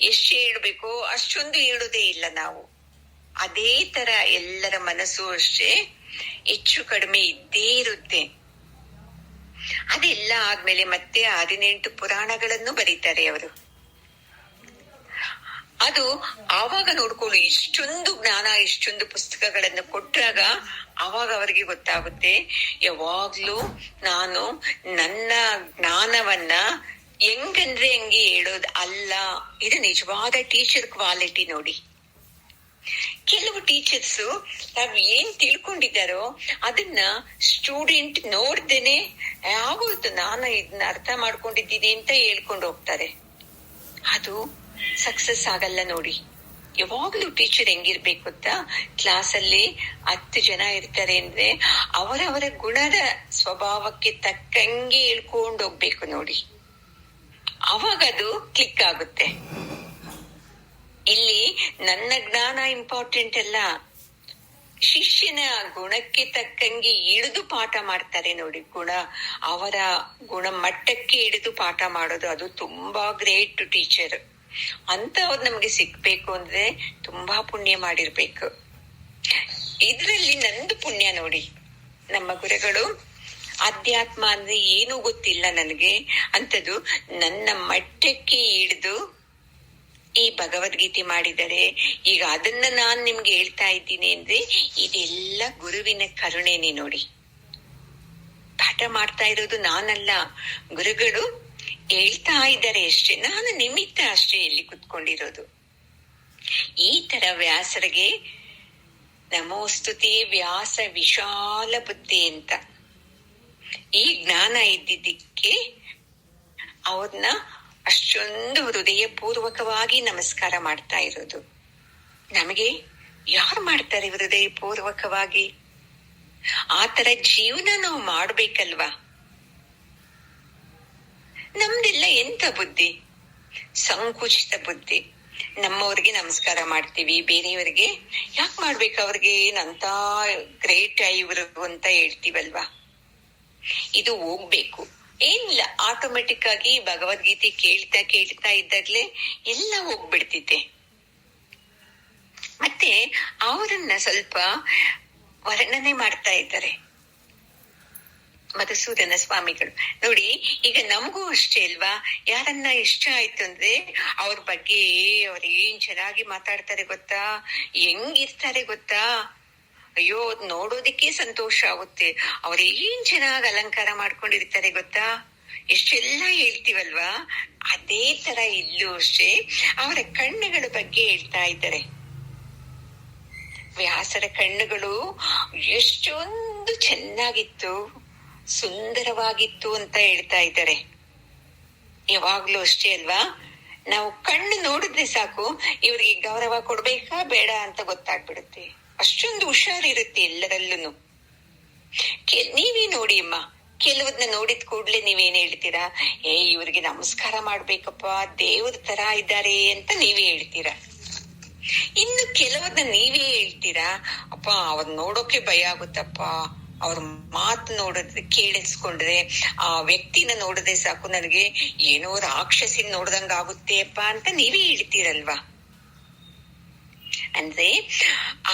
ಎಷ್ಟು ಹೇಳ್ಬೇಕೋ ಅಷ್ಟೊಂದು ಹೇಳುದೇ ಇಲ್ಲ ನಾವು. ಅದೇ ತರ ಎಲ್ಲರ ಮನಸ್ಸು ಅಷ್ಟೇ ಹೆಚ್ಚು ಕಡಿಮೆ ಇದ್ದೇ ಇರುತ್ತೆ. ಅದೆಲ್ಲ ಆದ್ಮೇಲೆ ಮತ್ತೆ 18 ಪುರಾಣಗಳನ್ನು ಬರೀತಾರೆ ಅವರು. ಅದು ಆವಾಗ ನೋಡ್ಕೊಳ್ಳಿ, ಇಷ್ಟೊಂದು ಜ್ಞಾನ ಇಷ್ಟೊಂದು ಪುಸ್ತಕಗಳನ್ನು ಕೊಟ್ಟಾಗ ಆವಾಗ ಅವರಿಗೆ ಗೊತ್ತಾಗುತ್ತೆ, ಯಾವಾಗ್ಲೂ ನಾನು ನನ್ನ ಜ್ಞಾನವನ್ನ ಹೆಂಗಂದ್ರೆ ಹೆಂಗೆ ಹೇಳೋದು ಅಲ್ಲ, ಇದು ನಿಜವಾದ ಟೀಚರ್ ಕ್ವಾಲಿಟಿ ನೋಡಿ. ಕೆಲವು ಟೀಚರ್ಸ್ ತಾವ್ ಏನ್ ತಿಳ್ಕೊಂಡಿದ್ದಾರೋ ಅದನ್ನ ಸ್ಟೂಡೆಂಟ್ ನೋಡ್ದೇನೆ ಆಗೋಯ್ತು ನಾನು ಇದನ್ನ ಅರ್ಥ ಮಾಡ್ಕೊಂಡಿದ್ದೀನಿ ಅಂತ ಹೇಳ್ಕೊಂಡು ಹೋಗ್ತಾರೆ. ಅದು ಸಕ್ಸಸ್ ಆಗಲ್ಲ ನೋಡಿ. ಯಾವಾಗ್ಲೂ ಟೀಚರ್ ಹೆಂಗಿರ್ಬೇಕು ಗೊತ್ತಾ, ಕ್ಲಾಸ್ ಅಲ್ಲಿ 10 ಜನ ಇರ್ತಾರೆ ಅಂದ್ರೆ ಅವರವರ ಗುಣದ ಸ್ವಭಾವಕ್ಕೆ ತಕ್ಕಂಗೆ ಹೇಳ್ಕೊಂಡು ಹೋಗ್ಬೇಕು ನೋಡಿ, ಅವಾಗ ಅದು ಕ್ಲಿಕ್ ಆಗುತ್ತೆ. ಇಲ್ಲಿ ನನ್ನ ಜ್ಞಾನ ಇಂಪಾರ್ಟೆಂಟ್ ಅಲ್ಲ, ಶಿಷ್ಯನ ಗುಣಕ್ಕೆ ತಕ್ಕಂಗೆ ಇಳಿದು ಪಾಠ ಮಾಡ್ತಾರೆ ನೋಡಿ. ಅವರ ಗುಣ ಮಟ್ಟಕ್ಕೆ ಇಳಿದು ಪಾಠ ಮಾಡೋದು, ಅದು ತುಂಬಾ ಗ್ರೇಟ್ ಟೀಚರ್. ಅಂತ ಅವ್ರು ನಮ್ಗೆ ಸಿಕ್ಬೇಕು ಅಂದ್ರೆ ತುಂಬಾ ಪುಣ್ಯ ಮಾಡಿರ್ಬೇಕು. ಇದ್ರಲ್ಲಿ ನಂದು ಪುಣ್ಯ ನೋಡಿ, ನಮ್ಮ ಗುರುಗಳು ಅಧ್ಯಾತ್ಮ ಅಂದ್ರೆ ಏನು ಗೊತ್ತಿಲ್ಲ ನನಗೆ, ಅಂತದ್ದು ನನ್ನ ಮಟ್ಟಕ್ಕೆ ಇಳಿದು ಈ ಭಗವದ್ಗೀತೆ ಮಾಡಿದರೆ ಈಗ ಅದನ್ನ ನಾನ್ ನಿಮ್ಗೆ ಹೇಳ್ತಾ ಇದ್ದೀನಿ ಅಂದ್ರೆ ಇದೆಲ್ಲ ಗುರುವಿನ ಕರುಣೆನೆ ನೋಡಿ. ಪಾಠ ಮಾಡ್ತಾ ಇರೋದು ನಾನಲ್ಲ, ಗುರುಗಳು ಹೇಳ್ತಾ ಇದ್ದಾರೆ ಅಷ್ಟೇ, ನಾನು ನಿಮಿತ್ತ ಅಷ್ಟೇ ಇಲ್ಲಿ ಕುತ್ಕೊಂಡಿರೋದು. ಈ ತರ ವ್ಯಾಸರಿಗೆ ನಮೋಸ್ತುತಿ ವ್ಯಾಸ ವಿಶಾಲ ಬುದ್ಧಿ ಅಂತ ಈ ಜ್ಞಾನ ಇದ್ದಿದ್ದಕ್ಕೆ ಅವ್ರನ್ನ ಅಷ್ಟೊಂದು ಹೃದಯ ಪೂರ್ವಕವಾಗಿ ನಮಸ್ಕಾರ ಮಾಡ್ತಾ ಇರೋದು. ನಮಗೆ ಯಾರು ಮಾಡ್ತಾರೆ ಹೃದಯ ಪೂರ್ವಕವಾಗಿ? ಆತರ ಜೀವನ ನಾವು ಮಾಡ್ಬೇಕಲ್ವಾ. ನಮ್ದೆಲ್ಲ ಎಂತ ಬುದ್ಧಿ, ಸಂಕುಚಿತ ಬುದ್ಧಿ. ನಮ್ಮವ್ರಿಗೆ ನಮಸ್ಕಾರ ಮಾಡ್ತೀವಿ, ಬೇರೆಯವರಿಗೆ ಯಾಕೆ ಮಾಡ್ಬೇಕು, ಅವ್ರಿಗೆ ಏನಂತ ಗ್ರೇಟ್ ಇವರು ಅಂತ ಹೇಳ್ತೀವಲ್ವಾ. ಇದು ಹೋಗ್ಬೇಕು. ಏನಿಲ್ಲ, ಆಟೋಮೆಟಿಕ್ ಆಗಿ ಭಗವದ್ಗೀತೆ ಕೇಳ್ತಾ ಇದ್ದಾಗ್ಲೇ ಎಲ್ಲ ಹೋಗ್ಬಿಡ್ತಿದ್ದೆ. ಮತ್ತೆ ಅವರನ್ನ ಸ್ವಲ್ಪ ವರ್ಣನೆ ಮಾಡ್ತಾ ಇದ್ದಾರೆ. ಮಧುಸೂದನ ಸ್ವಾಮಿಗಳು. ನೋಡಿ, ಈಗ ನಮಗೂ ಅಷ್ಟೇ ಅಲ್ವಾ, ಯಾರನ್ನ ಇಷ್ಟ ಆಯ್ತು ಅಂದ್ರೆ ಅವ್ರ ಬಗ್ಗೆ ಅವ್ರ ಏನ್ ಚೆನ್ನಾಗಿ ಮಾತಾಡ್ತಾರೆ ಗೊತ್ತಾ, ಹೆಂಗಿರ್ತಾರೆ ಗೊತ್ತಾ, ಅಯ್ಯೋ ನೋಡೋದಿಕ್ಕೆ ಸಂತೋಷ ಆಗುತ್ತೆ. ಅವ್ರ ಏನ್ ಚೆನ್ನಾಗಿ ಅಲಂಕಾರ ಮಾಡ್ಕೊಂಡಿರ್ತಾರೆ ಗೊತ್ತಾ, ಎಷ್ಟೆಲ್ಲ ಹೇಳ್ತೀವಲ್ವಾ. ಅದೇ ತರ ಇಲ್ಲೂ ಅಷ್ಟೇ ಅವರ ಕಣ್ಣುಗಳ ಬಗ್ಗೆ ಹೇಳ್ತಾ ಇದ್ದಾರೆ. ವ್ಯಾಸರ ಕಣ್ಣುಗಳು ಎಷ್ಟೊಂದು ಚೆನ್ನಾಗಿತ್ತು, ಸುಂದರವಾಗಿತ್ತು ಅಂತ ಹೇಳ್ತಾ ಇದ್ದಾರೆ. ಯಾವಾಗ್ಲೂ ಅಷ್ಟೇ ಅಲ್ವಾ, ನಾವು ಕಣ್ಣು ನೋಡಿದ್ರೆ ಸಾಕು ಇವ್ರಿಗೆ ಗೌರವ ಕೊಡ್ಬೇಕಾ ಬೇಡ ಅಂತ ಗೊತ್ತಾಗ್ಬಿಡುತ್ತೆ. ಅಷ್ಟೊಂದು ಹುಷಾರಿರುತ್ತೆ ಎಲ್ಲರಲ್ಲೂ. ನೀವೇ ನೋಡಿ ಅಮ್ಮ, ಕೆಲವದನ್ನ ನೋಡಿದ ಕೂಡ್ಲೆ ನೀವೇನ್ ಹೇಳ್ತೀರಾ, ಇವ್ರಿಗೆ ನಮಸ್ಕಾರ ಮಾಡ್ಬೇಕಪ್ಪ, ದೇವ್ರ ತರ ಇದ್ದಾರೆ ಅಂತ ನೀವೇ ಹೇಳ್ತೀರಾ. ಇನ್ನು ಕೆಲವದನ್ನ ನೀವೇ ಹೇಳ್ತೀರಾ, ಅಪ್ಪ ಅವ್ರ ನೋಡೋಕೆ ಭಯ ಆಗುತ್ತಪ್ಪ, ಅವ್ರ ಮಾತು ನೋಡಿದ್ರೆ ಕೇಳಿಸ್ಕೊಂಡ್ರೆ, ಆ ವ್ಯಕ್ತಿನ ನೋಡಿದ್ರೆ ಸಾಕು ನನಗೆ ಏನೋ ರಾಕ್ಷಸಿನ ನೋಡ್ದಂಗ ಆಗುತ್ತೆ ಅಪ್ಪ ಅಂತ ನೀವೇ ಹೇಳ್ತೀರಲ್ವಾ. ಅಂದ್ರೆ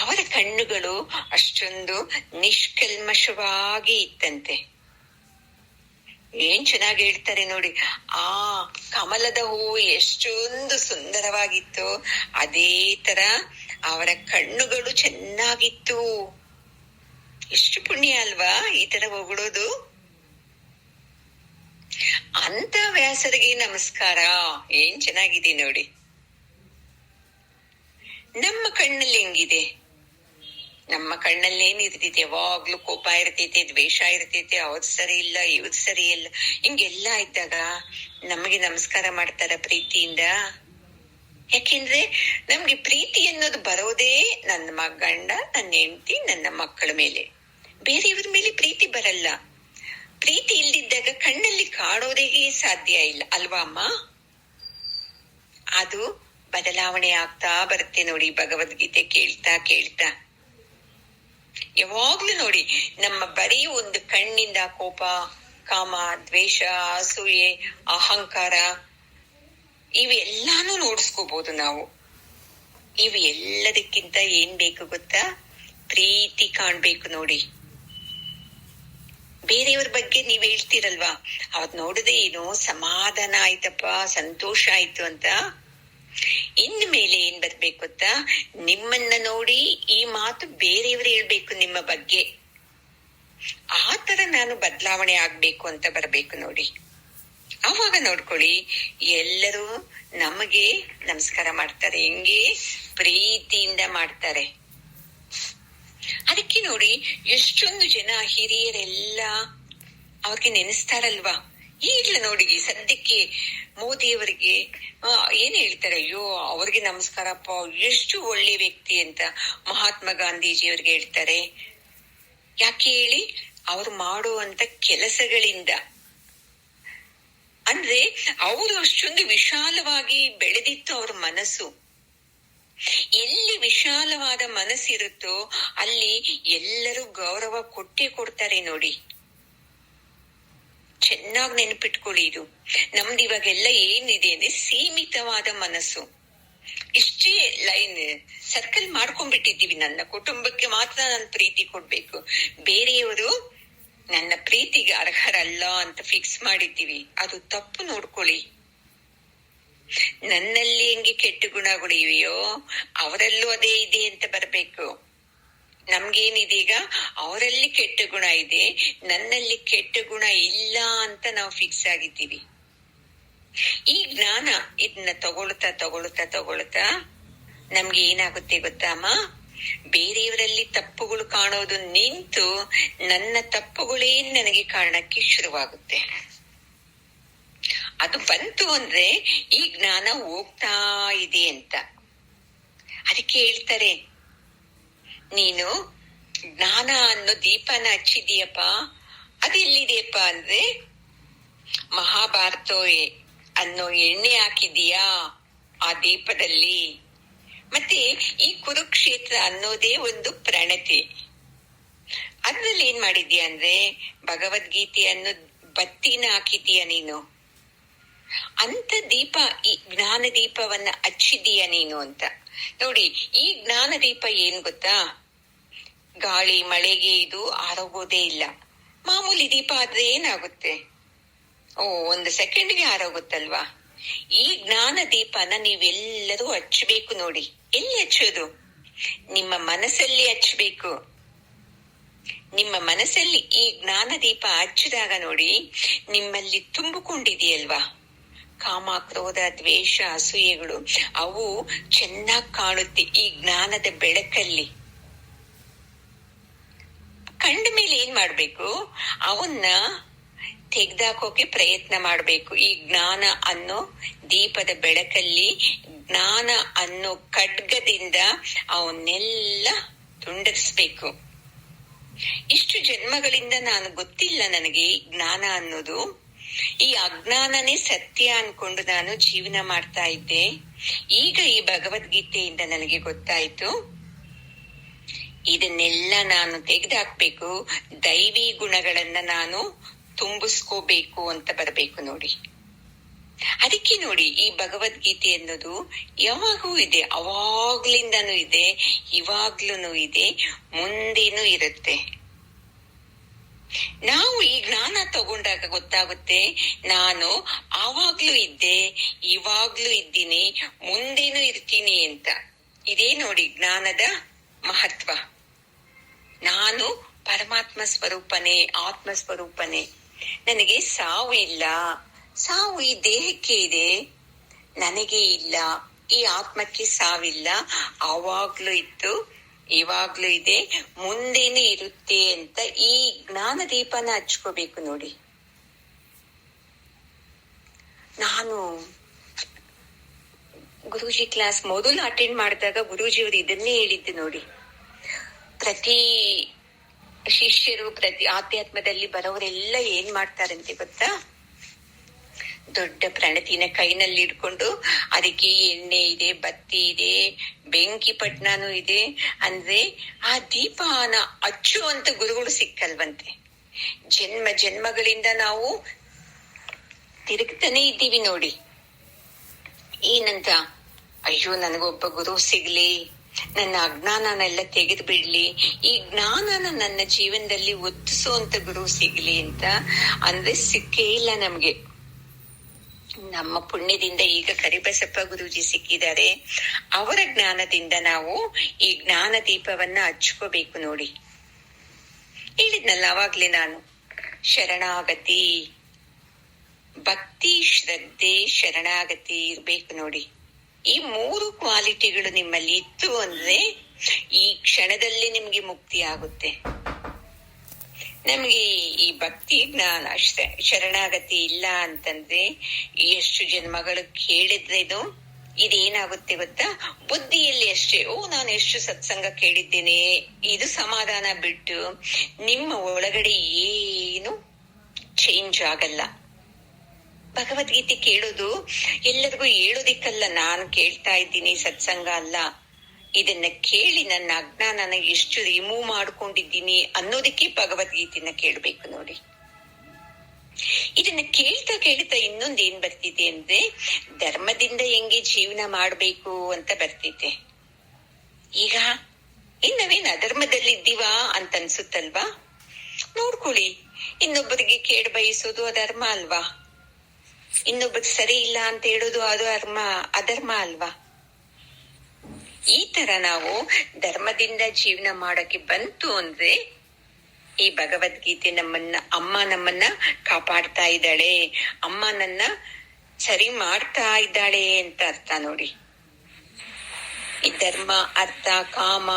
ಅವರ ಕಣ್ಣುಗಳು ಅಷ್ಟೊಂದು ನಿಷ್ಕಲ್ಮಶವಾಗಿ ಇತ್ತಂತೆ. ಏನ್ ಚೆನ್ನಾಗಿ ಹೇಳ್ತಾರೆ ನೋಡಿ, ಆ ಕಮಲದ ಹೂವು ಎಷ್ಟೊಂದು ಸುಂದರವಾಗಿತ್ತು, ಅದೇ ತರ ಅವರ ಕಣ್ಣುಗಳು ಚೆನ್ನಾಗಿತ್ತು. ಎಷ್ಟು ಪುಣ್ಯ ಅಲ್ವಾ ಈ ತರ ಹೊಗಳೋದು. ಅಂತ ವ್ಯಾಸರಿಗೆ ನಮಸ್ಕಾರ. ಏನ್ ಚೆನ್ನಾಗಿದೆ ನೋಡಿ. ನಮ್ಮ ಕಣ್ಣಲ್ಲಿ ಹೆಂಗಿದೆ, ನಮ್ಮ ಕಣ್ಣಲ್ಲಿ ಏನಿರ್ತೈತೆ, ಯಾವಾಗ್ಲೂ ಕೋಪ ಇರ್ತೈತೆ, ದ್ವೇಷ ಇರ್ತೈತೆ, ಅವ್ದ್ ಸರಿ ಇಲ್ಲ ಇವ್ದ್ ಸರಿ ಇಲ್ಲ, ಹಿಂಗೆಲ್ಲಾ ಇದ್ದಾಗ ನಮಗೆ ನಮಸ್ಕಾರ ಮಾಡ್ತಾರ ಪ್ರೀತಿಯಿಂದ? ಯಾಕೆಂದ್ರೆ ನಮ್ಗೆ ಪ್ರೀತಿ ಅನ್ನೋದು ಬರೋದೇ ನನ್ನ ಗಂಡ, ನನ್ನ ಹೆಂಡತಿ, ನನ್ನ ಮಕ್ಕಳ ಮೇಲೆ. ಬೇರೆಯವ್ರ ಮೇಲೆ ಪ್ರೀತಿ ಬರಲ್ಲ. ಪ್ರೀತಿ ಇಲ್ದಿದ್ದಾಗ ಕಣ್ಣಲ್ಲಿ ಕಾಣೋದೇ ಸಾಧ್ಯ ಇಲ್ಲ ಅಲ್ವಾ ಅಮ್ಮ? ಅದು ಬದಲಾವಣೆ ಆಗ್ತಾ ಬರುತ್ತೆ ನೋಡಿ, ಭಗವದ್ಗೀತೆ ಕೇಳ್ತಾ ಕೇಳ್ತಾ. ಯಾವಾಗ್ಲೂ ನೋಡಿ, ನಮ್ಮ ಬರೀ ಒಂದು ಕಣ್ಣಿಂದ ಕೋಪ, ಕಾಮ, ದ್ವೇಷ, ಅಸೂಯೆ, ಅಹಂಕಾರ ಇವೆಲ್ಲಾನು ನೋಡಿಸ್ಕೋಬಹುದು ನಾವು. ಇವು ಎಲ್ಲದಕ್ಕಿಂತ ಏನ್ ಬೇಕು ಗೊತ್ತಾ, ಪ್ರೀತಿ ಕಾಣ್ಬೇಕು ನೋಡಿ. ಬೇರೆಯವ್ರ ಬಗ್ಗೆ ನೀವ್ ಹೇಳ್ತೀರಲ್ವಾ, ಅವತ್ ನೋಡದೆ ಏನೋ ಸಮಾಧಾನ ಆಯ್ತಪ್ಪ, ಸಂತೋಷ ಆಯ್ತು ಅಂತ. ಇನ್ ಮೇಲೆ ಏನ್ ಬರ್ಬೇಕು ಗೊತ್ತಾ, ನಿಮ್ಮನ್ನ ನೋಡಿ ಈ ಮಾತು ಬೇರೆಯವ್ರು ಹೇಳ್ಬೇಕು ನಿಮ್ಮ ಬಗ್ಗೆ, ಆತರ ನಾನು ಬದಲಾವಣೆ ಆಗ್ಬೇಕು ಅಂತ ಬರ್ಬೇಕು ನೋಡಿ. ಅವಾಗ ನೋಡ್ಕೊಳ್ಳಿ, ಎಲ್ಲರೂ ನಮಗೆ ನಮಸ್ಕಾರ ಮಾಡ್ತಾರೆ. ಹೆಂಗೆ? ಪ್ರೀತಿಯಿಂದ ಮಾಡ್ತಾರೆ. ಅದಕ್ಕೆ ನೋಡಿ, ಎಷ್ಟೊಂದು ಜನ ಹಿರಿಯರೆಲ್ಲ ಅವ್ರಿಗೆ ನೆನೆಸ್ತಾರಲ್ವಾ. ಈಗ್ಲೂ ನೋಡಿ, ಸದ್ಯಕ್ಕೆ ಮೋದಿಯವರಿಗೆ ಏನ್ ಹೇಳ್ತಾರೆ, ಅಯ್ಯೋ ಅವ್ರಿಗೆ ನಮಸ್ಕಾರಪ್ಪ, ಎಷ್ಟು ಒಳ್ಳೆ ವ್ಯಕ್ತಿ ಅಂತ ಮಹಾತ್ಮ ಗಾಂಧೀಜಿಯವ್ರಿಗೆ ಹೇಳ್ತಾರೆ. ಯಾಕೆ ಹೇಳಿ? ಅವ್ರು ಮಾಡುವಂತ ಕೆಲಸಗಳಿಂದ. ಅಂದ್ರೆ ಅವರು ಅಷ್ಟೊಂದು ವಿಶಾಲವಾಗಿ ಬೆಳೆದಿತ್ತು ಅವ್ರ ಮನಸ್ಸು. ಎಲ್ಲಿ ವಿಶಾಲವಾದ ಮನಸ್ಸಿರುತ್ತೋ ಅಲ್ಲಿ ಎಲ್ಲರೂ ಗೌರವ ಕೊಟ್ಟೇ ಕೊಡ್ತಾರೆ ನೋಡಿ. ಚೆನ್ನಾಗಿ ನೆನಪಿಟ್ಕೊಳ್ಳಿ ಇದು. ನಮ್ದು ಇವಾಗೆಲ್ಲ ಏನಿದೆ ಅಂದ್ರೆ ಸೀಮಿತವಾದ ಮನಸ್ಸು. ಇಷ್ಟೇ ಲೈನ್ ಸರ್ಕಲ್ ಮಾಡ್ಕೊಂಡ್ಬಿಟ್ಟಿದ್ದೀವಿ. ನನ್ನ ಕುಟುಂಬಕ್ಕೆ ಮಾತ್ರ ನಾನು ಪ್ರೀತಿ ಕೊಡ್ಬೇಕು, ಬೇರೆಯವರು ನನ್ನ ಪ್ರೀತಿಗೆ ಅರ್ಹರಲ್ಲ ಅಂತ ಫಿಕ್ಸ್ ಮಾಡಿದ್ದೀವಿ. ಅದು ತಪ್ಪು. ನೋಡ್ಕೊಳ್ಳಿ, ನನ್ನಲ್ಲಿ ಹೆಂಗೆ ಕೆಟ್ಟ ಗುಣಗಳು ಇವೆಯೋ ಅವರಲ್ಲೂ ಅದೇ ಇದೆ ಅಂತ ಬರ್ಬೇಕು. ನಮ್ಗೇನಿದೀಗ ಅವರಲ್ಲಿ ಕೆಟ್ಟ ಗುಣ ಇದೆ, ನನ್ನಲ್ಲಿ ಕೆಟ್ಟ ಗುಣ ಇಲ್ಲ ಅಂತ ನಾವು ಫಿಕ್ಸ್ ಆಗಿದ್ದೀವಿ. ಈ ಜ್ಞಾನ ಇದನ್ನ ತಗೊಳ್ತಾ ತಗೊಳ್ತಾ ತಗೊಳ್ತಾ ನಮ್ಗೆ ಏನಾಗುತ್ತೆ ಗೊತ್ತಾ ಅಮ್ಮ, ಬೇರೆಯವರಲ್ಲಿ ತಪ್ಪುಗಳು ಕಾಣೋದು ನಿಂತು ನನ್ನ ತಪ್ಪುಗಳೇ ನನಗೆ ಕಾರಣಕ್ಕೆ ಶುರುವಾಗುತ್ತೆ. ಅದು ಬಂತು ಅಂದ್ರೆ ಈ ಜ್ಞಾನ ಹೋಗ್ತಾ ಇದೆ ಅಂತ. ಅದಕ್ಕೆ ಹೇಳ್ತಾರೆ, ನೀನು ಜ್ಞಾನ ಅನ್ನೋ ದೀಪನ ಹಚ್ಚಿದೀಯಪ್ಪ, ಅದೆಲ್ಲಿದೆಯಪ್ಪ ಅಂದ್ರೆ ಮಹಾಭಾರತ ಅನ್ನೋ ಎಣ್ಣೆ ಹಾಕಿದೀಯಾ ಆ ದೀಪದಲ್ಲಿ. ಮತ್ತೆ ಈ ಕುರುಕ್ಷೇತ್ರ ಅನ್ನೋದೇ ಒಂದು ಪ್ರಣತಿ, ಅದ್ರಲ್ಲಿ ಏನ್ ಮಾಡಿದ್ಯಾ ಅಂದ್ರೆ ಭಗವದ್ಗೀತೆ ಅನ್ನೋ ಬತ್ತಿನ ಹಾಕಿದೀಯ ನೀನು. ಅಂತ ದೀಪ, ಈ ಜ್ಞಾನ ದೀಪವನ್ನ ಹಚ್ಚಿದೀಯ ನೀನು ಅಂತ. ನೋಡಿ, ಈ ಜ್ಞಾನ ದೀಪ ಏನ್ ಗೊತ್ತಾ, ಗಾಳಿ ಮಳೆಗೆ ಇದು ಆರೋಗೋದೇ ಇಲ್ಲ. ಮಾಮೂಲಿ ದೀಪ ಆದ್ರೆ ಏನಾಗುತ್ತೆ? ಓ, 1 ಸೆಕೆಂಡ್ಗೆ ಆರೋಗುತ್ತಲ್ವಾ? ಈ ಜ್ಞಾನ ದೀಪನ ನೀವೆಲ್ಲರೂ ಹಚ್ಚಬೇಕು ನೋಡಿ. ಎಲ್ಲಿ ಹಚ್ಚೋದು? ನಿಮ್ಮ ಮನಸ್ಸಲ್ಲಿ ಹಚ್ಚಬೇಕು. ನಿಮ್ಮ ಮನಸ್ಸಲ್ಲಿ ಈ ಜ್ಞಾನ ದೀಪ ಹಚ್ಚಿದಾಗ ನೋಡಿ, ನಿಮ್ಮಲ್ಲಿ ತುಂಬಿಕೊಂಡಿದೆಯಲ್ವಾ ಕಾಮ, ಕ್ರೋಧ, ದ್ವೇಷ, ಅಸೂಯೆಗಳು, ಅವು ಚೆನ್ನಾಗಿ ಕಾಣುತ್ತೆ ಈ ಜ್ಞಾನದ ಬೆಳಕಲ್ಲಿ. ಕಂಡ ಮೇಲೆ ಏನ್ ಮಾಡ್ಬೇಕು? ಅವನ್ನ ತೆಗ್ದಾಕೋಕೆ ಪ್ರಯತ್ನ ಮಾಡ್ಬೇಕು. ಈ ಜ್ಞಾನ ಅನ್ನೋ ದೀಪದ ಬೆಳಕಲ್ಲಿ, ಜ್ಞಾನ ಅನ್ನೋ ಖಡ್ಗದಿಂದ ಅವನ್ನೆಲ್ಲ ತುಂಡರಿಸ್ಬೇಕು. ಇಷ್ಟು ಜನ್ಮಗಳಿಂದ ನಾನು ಗೊತ್ತಿಲ್ಲ ನನಗೆ ಜ್ಞಾನ ಅನ್ನೋದು. ಈ ಅಜ್ಞಾನನೇ ಸತ್ಯ ಅನ್ಕೊಂಡು ನಾನು ಜೀವನ ಮಾಡ್ತಾ ಇದ್ದೆ. ಈಗ ಈ ಭಗವದ್ಗೀತೆಯಿಂದ ನನಗೆ ಗೊತ್ತಾಯ್ತು, ಇದನ್ನೆಲ್ಲ ನಾನು ತೆಗೆದಾಕ್ಬೇಕು, ದೈವಿ ಗುಣಗಳನ್ನ ನಾನು ತುಂಬಿಸ್ಕೋಬೇಕು ಅಂತ ಬರಬೇಕು ನೋಡಿ. ಅದಕ್ಕೆ ನೋಡಿ, ಈ ಭಗವದ್ಗೀತೆ ಅನ್ನೋದು ಯಾವಾಗೂ ಇದೆ, ಅವಾಗ್ಲಿಂದನೂ ಇದೆ, ಇವಾಗ್ಲೂ ಇದೆ, ಮುಂದೇನೂ ಇರುತ್ತೆ. ನಾವು ಈ ಜ್ಞಾನ ತಗೊಂಡಾಗ ಗೊತ್ತಾಗುತ್ತೆ, ನಾನು ಆವಾಗ್ಲೂ ಇದ್ದೆ, ಇವಾಗ್ಲೂ ಇದ್ದೀನಿ, ಮುಂದೇನೂ ಇರ್ತೀನಿ ಅಂತ. ಇದೇ ನೋಡಿ ಜ್ಞಾನದ ಮಹತ್ವ. ನಾನು ಪರಮಾತ್ಮ ಸ್ವರೂಪನೇ, ಆತ್ಮ ಸ್ವರೂಪನೇ. ನನಗೆ ಸಾವು ಇಲ್ಲ. ಸಾವು ಈ ದೇಹಕ್ಕೆ ಇದೆ, ನನಗೆ ಇಲ್ಲ. ಈ ಆತ್ಮಕ್ಕೆ ಸಾವಿಲ್ಲ. ಆವಾಗ್ಲೂ ಇತ್ತು, ಇವಾಗ್ಲೂ ಇದೆ, ಮುಂದೇನೆ ಇರುತ್ತೆ ಅಂತ ಈ ಜ್ಞಾನ ದೀಪನ ಹಚ್ಕೋಬೇಕು ನೋಡಿ. ನಾನು ಗುರೂಜಿ ಕ್ಲಾಸ್ ಮೊದಲು ಅಟೆಂಡ್ ಮಾಡಿದಾಗ ಗುರೂಜಿಯವರು ಇದನ್ನೇ ಹೇಳಿದ್ದು ನೋಡಿ. ಪ್ರತಿ ಶಿಷ್ಯರು, ಪ್ರತಿ ಆಧ್ಯಾತ್ಮದಲ್ಲಿ ಬರೋರೆಲ್ಲ ಏನ್ ಮಾಡ್ತಾರಂತೆ ಗೊತ್ತಾ? ದೊಡ್ಡ ಪ್ರಣತಿನ ಕೈನಲ್ಲಿ ಇಟ್ಕೊಂಡು ಅದಕ್ಕೆ ಎಣ್ಣೆ ಇದೆ, ಬತ್ತಿ ಇದೆ, ಬೆಂಕಿ ಪಟ್ನಾನು ಇದೆ. ಅಂದ್ರೆ ಆ ದೀಪನ ಹಚ್ಚುವಂತ ಗುರುಗಳು ಸಿಕ್ಕಲ್ವಂತೆ. ಜನ್ಮ ಜನ್ಮಗಳಿಂದ ನಾವು ತಿರುಗ್ತಾನೆ ಇದ್ದೀವಿ ನೋಡಿ. ಏನಂತ? ಅಯ್ಯೋ, ನನಗೊಬ್ಬ ಗುರು ಸಿಗ್ಲಿ, ನನ್ನ ಅಜ್ಞಾನನೆಲ್ಲ ತೆಗೆದು ಬಿಡ್ಲಿ, ಈ ಜ್ಞಾನನ ನನ್ನ ಜೀವನದಲ್ಲಿ ಒತ್ತಿಸುವಂತ ಗುರು ಸಿಗ್ಲಿ ಅಂತ. ಅಂದ್ರೆ ಸಿಕ್ಕೇ ಇಲ್ಲ ನಮ್ಗೆ. ನಮ್ಮ ಪುಣ್ಯದಿಂದ ಈಗ ಕರಿಬಸಪ್ಪ ಗುರೂಜಿ ಸಿಕ್ಕಿದ್ದಾರೆ. ಅವರ ಜ್ಞಾನದಿಂದ ನಾವು ಈ ಜ್ಞಾನ ದೀಪವನ್ನ ಹಚ್ಕೋಬೇಕು ನೋಡಿ. ಹೇಳಿದ್ನಲ್ಲ ಅವಾಗ್ಲೇ ನಾನು, ಶರಣಾಗತಿ, ಭಕ್ತಿ, ಶ್ರದ್ಧೆ, ಶರಣಾಗತಿ ಇರ್ಬೇಕು ನೋಡಿ. ಈ 3 ಕ್ವಾಲಿಟಿಗಳು ನಿಮ್ಮಲ್ಲಿ ಇತ್ತು ಅಂದ್ರೆ ಈ ಕ್ಷಣದಲ್ಲಿ ನಿಮ್ಗೆ ಮುಕ್ತಿ ಆಗುತ್ತೆ. ನಮ್ಗೆ ಈ ಭಕ್ತಿ, ಜ್ಞಾನ, ಶರಣಾಗತಿ ಇಲ್ಲ ಅಂತಂದ್ರೆ ಎಷ್ಟು ಜನ್ಮಗಳು ಕೇಳಿದ್ರೇನು ಇದೇನಾಗುತ್ತೆ ಗೊತ್ತಾ? ಬುದ್ಧಿಯಲ್ಲಿ ಅಷ್ಟೇ, ನಾನು ಎಷ್ಟು ಸತ್ಸಂಗ ಕೇಳಿದ್ದೇನೆ, ಇದು ಸಮಾಧಾನ ಬಿಟ್ಟು ನಿಮ್ಮ ಒಳಗಡೆ ಏನು ಚೇಂಜ್ ಆಗಲ್ಲ. ಭಗವದ್ಗೀತೆ ಕೇಳೋದು ಎಲ್ಲರಿಗೂ ಹೇಳೋದಿಕ್ಕಲ್ಲ, ನಾನು ಕೇಳ್ತಾ ಇದ್ದೀನಿ ಸತ್ಸಂಗ ಅಲ್ಲ. ಇದನ್ನ ಕೇಳಿ ನನ್ನ ಅಜ್ಞಾನನ ಎಷ್ಟು ರಿಮೂವ್ ಮಾಡ್ಕೊಂಡಿದ್ದೀನಿ ಅನ್ನೋದಕ್ಕೆ ಭಗವದ್ಗೀತೆನ ಕೇಳ್ಬೇಕು ನೋಡಿ. ಇದನ್ನ ಕೇಳ್ತಾ ಕೇಳ್ತಾ ಇನ್ನೊಂದ್ ಏನ್ ಬರ್ತಿದೆ ಅಂದ್ರೆ, ಧರ್ಮದಿಂದ ಹೆಂಗೆ ಜೀವನ ಮಾಡ್ಬೇಕು ಅಂತ ಬರ್ತಿದೆ. ಈಗ ನಾವೇನ್ ಅಧರ್ಮದಲ್ಲಿ ಇದ್ದೀವಾ ಅಂತ ಅನ್ಸುತ್ತಲ್ವಾ? ನೋಡ್ಕೊಳ್ಳಿ, ಇನ್ನೊಬ್ಬರಿಗೆ ಕೇಡ್ ಬಯಸೋದು ಅಧರ್ಮ ಅಲ್ವಾ? ಇನ್ನೊಬ್ಬರಿಗೆ ಸರಿ ಇಲ್ಲ ಅಂತ ಹೇಳೋದು ಅದು ಅಧರ್ಮ ಅಲ್ವಾ? ಈ ತರ ನಾವು ಧರ್ಮದಿಂದ ಜೀವನ ಮಾಡಕ್ಕೆ ಬಂತು ಅಂದ್ರೆ ಈ ಭಗವದ್ಗೀತೆ ನಮ್ಮನ್ನ ಕಾಪಾಡ್ತಾ ಇದ್ದಾಳೆ, ಅಮ್ಮ ನನ್ನ ಸರಿ ಮಾಡ್ತಾ ಇದ್ದಾಳೆ ಅಂತ ಅರ್ಥ ನೋಡಿ. ಈ ಧರ್ಮ, ಅರ್ಥ, ಕಾಮ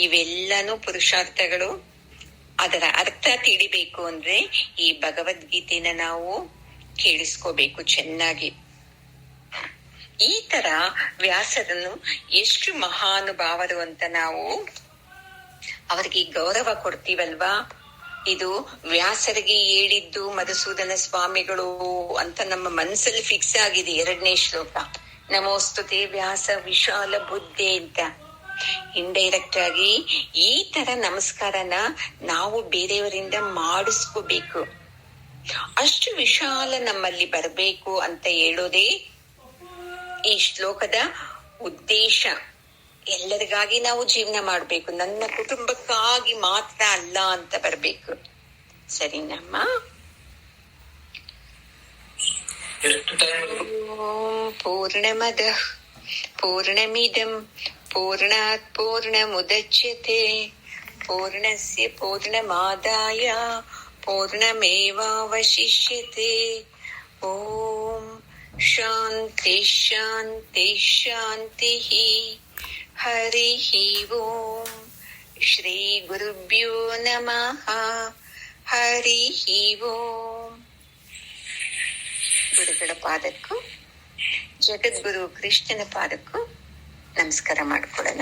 ಇವೆಲ್ಲನೂ ಪುರುಷಾರ್ಥಗಳು. ಅದರ ಅರ್ಥ ತಿಳಿಬೇಕು ಅಂದ್ರೆ ಈ ಭಗವದ್ಗೀತೆನ ನಾವು ಕೇಳಿಸ್ಕೋಬೇಕು ಚೆನ್ನಾಗಿ. ಈ ತರ ವ್ಯಾಸರನ್ನು ಎಷ್ಟು ಮಹಾನುಭಾವರು ಅಂತ ನಾವು ಅವರಿಗೆ ಗೌರವ ಕೊಡ್ತೀವಲ್ವಾ? ಇದು ವ್ಯಾಸರಿಗೆ ಹೇಳಿದ್ದು ಮಧುಸೂದನ ಸ್ವಾಮಿಗಳು ಅಂತ ನಮ್ಮ ಮನಸ್ಸಲ್ಲಿ ಫಿಕ್ಸ್ ಆಗಿದೆ. 2ನೇ ಶ್ಲೋಕ, ನಮೋಸ್ತುತೆ ವ್ಯಾಸ ವಿಶಾಲ ಬುದ್ಧಿ ಅಂತ. ಇಂಡೈರೆಕ್ಟ್ ಆಗಿ ಈ ತರ ನಮಸ್ಕಾರನ ನಾವು ಬೇರೆಯವರಿಂದ ಮಾಡಿಸ್ಕೋಬೇಕು. ಅಷ್ಟು ವಿಶಾಲ ನಮ್ಮಲ್ಲಿ ಬರಬೇಕು ಅಂತ ಹೇಳೋದೇ ಈ ಶ್ಲೋಕದ ಉದ್ದೇಶ. ಎಲ್ಲರಿಗಾಗಿ ನಾವು ಜೀವನ ಮಾಡ್ಬೇಕು, ನನ್ನ ಕುಟುಂಬಕ್ಕಾಗಿ ಮಾತ್ರ ಅಲ್ಲ ಅಂತ ಬರ್ಬೇಕು. ಸರಿನಮ್ಮ? ಪೂರ್ಣಮದ ಪೂರ್ಣಮಿದಂ ಪೂರ್ಣಾತ್ ಪೂರ್ಣಮುದಚ್ಯತೆ ಪೂರ್ಣಸ್ಯ ಪೂರ್ಣಮಾದಾಯ ಪೂರ್ಣಮೇವಾವಶಿಷ್ಯತೆ. ಓಂ ಶಾಂತಿ ಶಾಂತಿ ಶಾಂತಿ. ಹರಿ ಓಂ. ಶ್ರೀ ಗುರುಭ್ಯೋ ನಮಃ. ಹರಿ ಓಂ. ಗುರುಗಳ ಪಾದಕ್ಕೂ ಜಗದ್ಗುರು ಕೃಷ್ಣನ ಪಾದಕ್ಕೂ ನಮಸ್ಕಾರ ಮಾಡ್ಕೊಳ್ಳೋಣ.